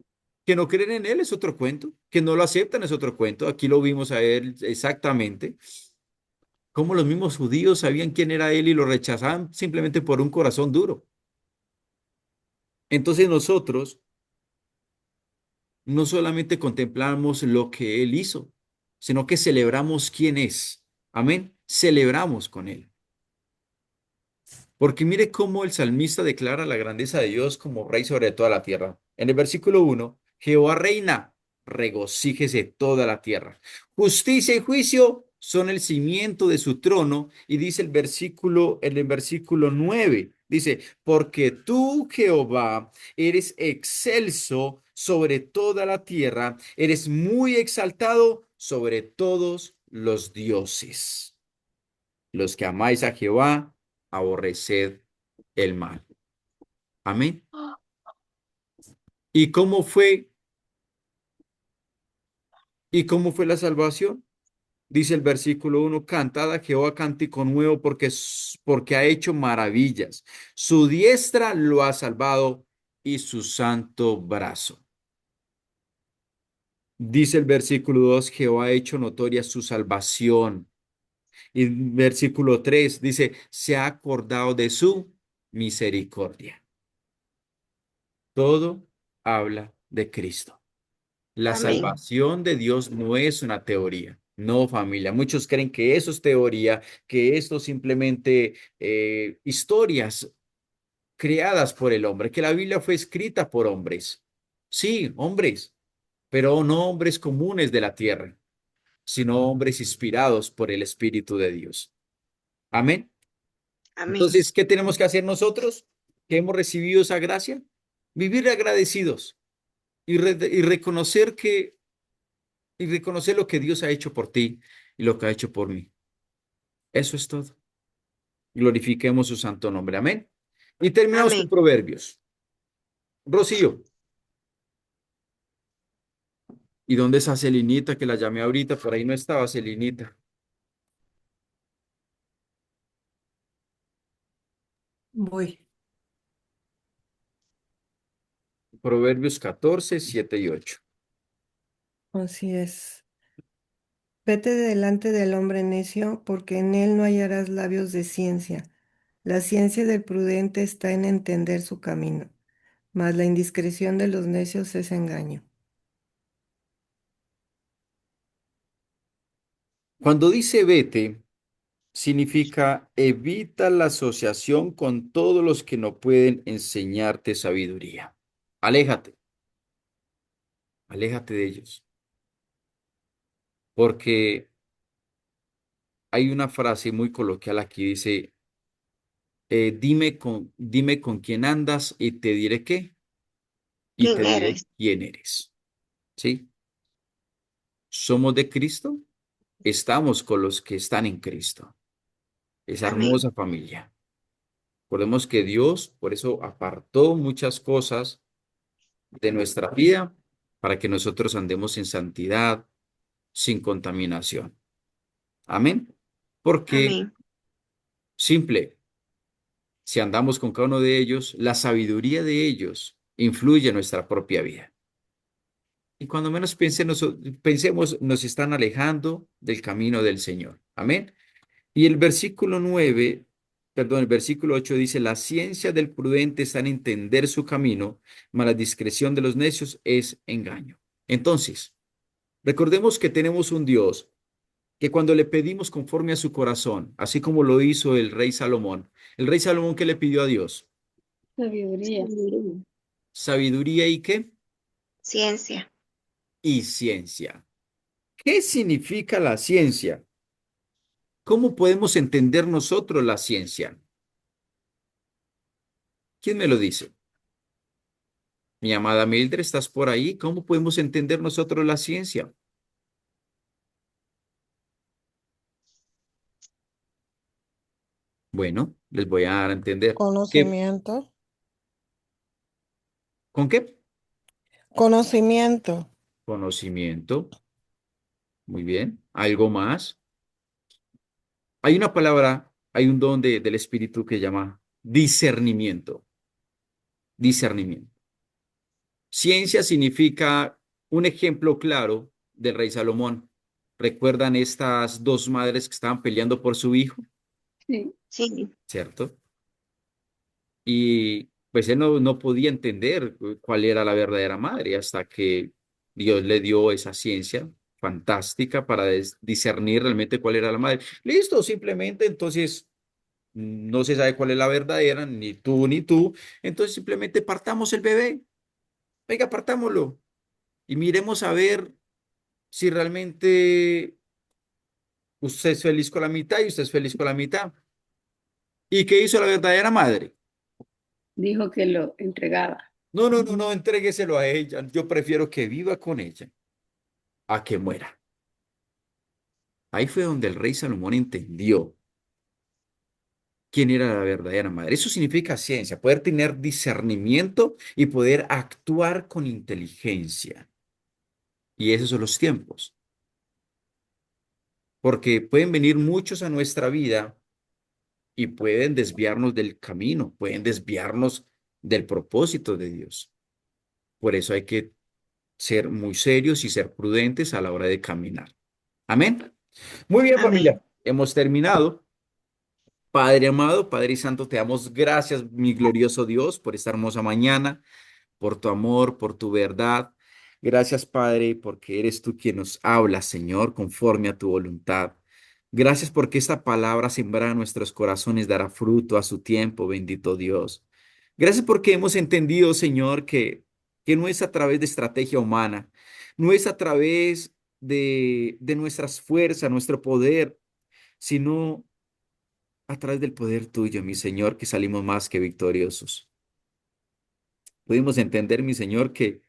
que no creen en Él es otro cuento, que no lo aceptan es otro cuento. Aquí lo vimos a Él exactamente. Cómo los mismos judíos sabían quién era Él y lo rechazaban simplemente por un corazón duro. Entonces nosotros no solamente contemplamos lo que Él hizo, sino que celebramos quién es. Amén. Celebramos con Él. Porque mire cómo el salmista declara la grandeza de Dios como rey sobre toda la tierra. En el versículo 1, Jehová reina, regocíjese toda la tierra. Justicia y juicio son el cimiento de su trono. Y dice el versículo 9, dice, porque tú, Jehová, eres excelso sobre toda la tierra, eres muy exaltado sobre todos los dioses. Los que amáis a Jehová, aborreced el mal. Amén. ¿Y cómo fue? ¿Y cómo fue la salvación? Dice el versículo 1, cantad a Jehová cántico nuevo porque ha hecho maravillas. Su diestra lo ha salvado y su santo brazo. Dice el versículo 2, Jehová ha hecho notoria su salvación. Y versículo 3 dice, se ha acordado de su misericordia. Todo habla de Cristo. La Amén. salvación de Dios no es una teoría. No, familia. Muchos creen que eso es teoría, que esto simplemente historias creadas por el hombre, que la Biblia fue escrita por hombres. Sí, hombres, pero no hombres comunes de la tierra, sino hombres inspirados por el Espíritu de Dios. Amén. Amén. Entonces, ¿qué tenemos que hacer nosotros que hemos recibido esa gracia? Vivir agradecidos y reconocer y reconocer lo que Dios ha hecho por ti y lo que ha hecho por mí. Eso es todo. Glorifiquemos su santo nombre. Amén. Y terminamos con Amén. Proverbios. Rocío, ¿y dónde está Celinita que la llamé ahorita? Por ahí no estaba Celinita. Voy. Proverbios 14, 7 y 8. Así es. Vete delante del hombre necio, porque en él no hallarás labios de ciencia. La ciencia del prudente está en entender su camino, mas la indiscreción de los necios es engaño. Cuando dice vete, significa evita la asociación con todos los que no pueden enseñarte sabiduría. Aléjate, aléjate de ellos. Porque hay una frase muy coloquial aquí, dice, dime con quién andas y te diré qué, y te ¿Quién diré eres? quién eres. ¿Sí? ¿Somos de Cristo? Estamos con los que están en Cristo. Esa Amén. hermosa familia. Recordemos que Dios, por eso apartó muchas cosas de nuestra vida para que nosotros andemos en santidad, sin contaminación. Amén. Porque, Amén. simple, si andamos con cada uno de ellos, la sabiduría de ellos influye en nuestra propia vida. Y cuando menos pensemos, nos están alejando del camino del Señor. Amén. Y el versículo 9, perdón, el versículo 8 dice, la ciencia del prudente está en entender su camino, mas la discreción de los necios es engaño. Entonces, recordemos que tenemos un Dios que cuando le pedimos conforme a su corazón, así como lo hizo el rey Salomón, ¿qué le pidió a Dios? Sabiduría. Sabiduría y qué? Ciencia. Y ciencia. ¿Qué significa la ciencia? ¿Cómo podemos entender nosotros la ciencia? ¿Quién me lo dice? Mi amada Mildred, ¿estás por ahí? ¿Cómo podemos entender nosotros la ciencia? Bueno, les voy a dar a entender. ¿Qué? Conocimiento. ¿Con qué? Conocimiento. Conocimiento. Muy bien. ¿Algo más? Hay una palabra, hay un don del Espíritu que llama discernimiento. Discernimiento. Ciencia significa un ejemplo claro del rey Salomón. ¿Recuerdan estas dos madres que estaban peleando por su hijo? Sí, Sí. ¿Cierto? Y pues él no podía entender cuál era la verdadera madre hasta que Dios le dio esa ciencia fantástica para discernir realmente cuál era la madre. Listo, simplemente entonces no se sabe cuál es la verdadera, ni tú ni tú. Entonces simplemente partamos el bebé. Venga, partámoslo y miremos a ver si realmente usted es feliz con la mitad y usted es feliz con la mitad. ¿Y qué hizo la verdadera madre? dijo que lo entregaba. No, no, no, no, entrégueselo a ella. Yo prefiero que viva con ella a que muera. Ahí fue donde el rey Salomón entendió quién era la verdadera madre. Eso significa ciencia, poder tener discernimiento y poder actuar con inteligencia. Y esos son los tiempos, porque pueden venir muchos a nuestra vida y pueden desviarnos del camino, pueden desviarnos del propósito de Dios. Por eso hay que ser muy serios y ser prudentes a la hora de caminar. Amén. Muy bien, Amén. familia. Hemos terminado. Padre amado, Padre Santo, te damos gracias, mi glorioso Dios, por esta hermosa mañana, por tu amor, por tu verdad. Gracias, Padre, porque eres tú quien nos habla, Señor, conforme a tu voluntad. Gracias porque esta palabra sembrada en nuestros corazones dará fruto a su tiempo, bendito Dios. Gracias porque hemos entendido, Señor, que no es a través de estrategia humana, no es a través de nuestras fuerzas, nuestro poder, sino a través del poder tuyo, mi Señor, que salimos más que victoriosos. Pudimos entender, mi Señor, que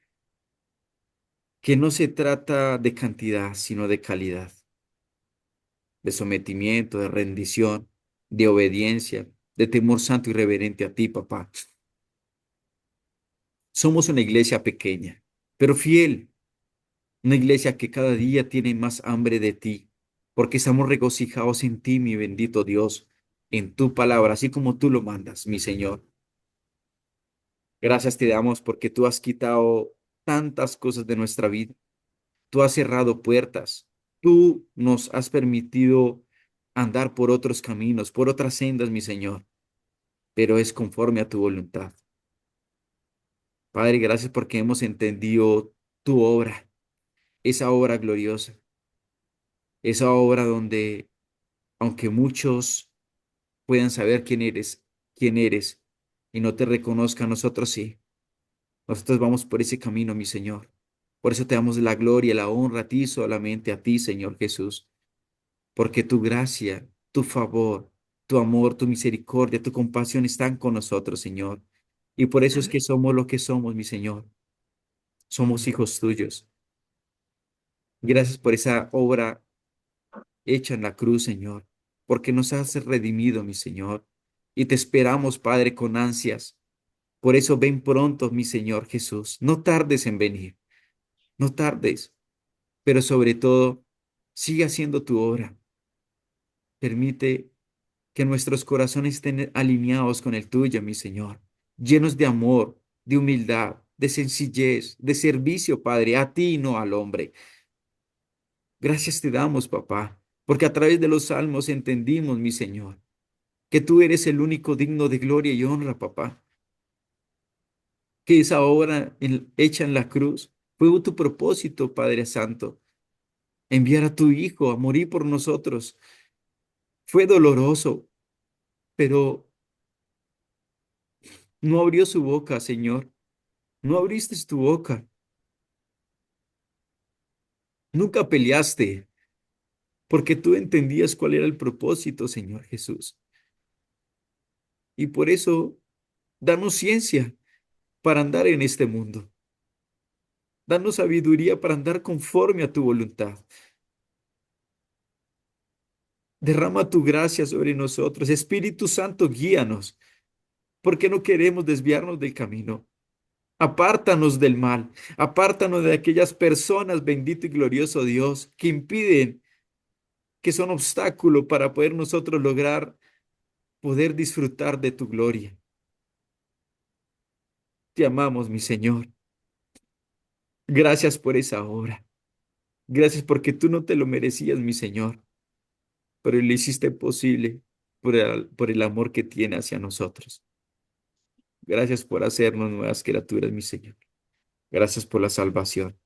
no se trata de cantidad, sino de calidad, de sometimiento, de rendición, de obediencia, de temor santo y reverente a ti, papá. Somos una iglesia pequeña, pero fiel, una iglesia que cada día tiene más hambre de ti, porque estamos regocijados en ti, mi bendito Dios, en tu palabra, así como tú lo mandas, mi Señor. Gracias te damos porque tú has quitado tantas cosas de nuestra vida. Tú has cerrado puertas. Tú nos has permitido andar por otros caminos, por otras sendas, mi Señor, pero es conforme a tu voluntad. Padre, gracias porque hemos entendido tu obra, esa obra gloriosa, esa obra donde, aunque muchos puedan saber quién eres y no te reconozcan, nosotros sí. Nosotros vamos por ese camino, mi Señor. Por eso te damos la gloria y la honra a ti, solamente a ti, Señor Jesús, porque tu gracia, tu favor, tu amor, tu misericordia, tu compasión están con nosotros, Señor. Y por eso es Amén. que somos lo que somos, mi Señor. Somos hijos tuyos. Gracias por esa obra hecha en la cruz, Señor, porque nos has redimido, mi Señor. Y te esperamos, Padre, con ansias. Por eso ven pronto, mi Señor Jesús. No tardes en venir, no tardes, pero sobre todo, sigue haciendo tu obra. Permite que nuestros corazones estén alineados con el tuyo, mi Señor, llenos de amor, de humildad, de sencillez, de servicio, Padre, a ti y no al hombre. Gracias te damos, papá, porque a través de los salmos entendimos, mi Señor, que tú eres el único digno de gloria y honra, papá, que esa obra hecha en la cruz fue tu propósito, Padre Santo, enviar a tu Hijo a morir por nosotros. Fue doloroso, pero no abrió su boca, Señor. No abriste tu boca. Nunca peleaste, porque tú entendías cuál era el propósito, Señor Jesús. Y por eso, danos ciencia para andar en este mundo. Danos sabiduría para andar conforme a tu voluntad. Derrama tu gracia sobre nosotros. Espíritu Santo, guíanos, porque no queremos desviarnos del camino. Apártanos del mal, apártanos de aquellas personas, bendito y glorioso Dios, que impiden, que son obstáculo para poder nosotros lograr, poder disfrutar de tu gloria. Te amamos, mi Señor. Gracias por esa obra. Gracias porque tú no te lo merecías, mi Señor, pero lo hiciste posible por el amor que tiene hacia nosotros. Gracias por hacernos nuevas criaturas, mi Señor. Gracias por la salvación.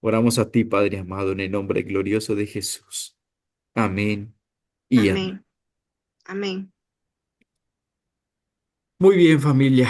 Oramos a ti, Padre amado, en el nombre glorioso de Jesús. Amén y amén. Amén. Amén. Muy bien, familia.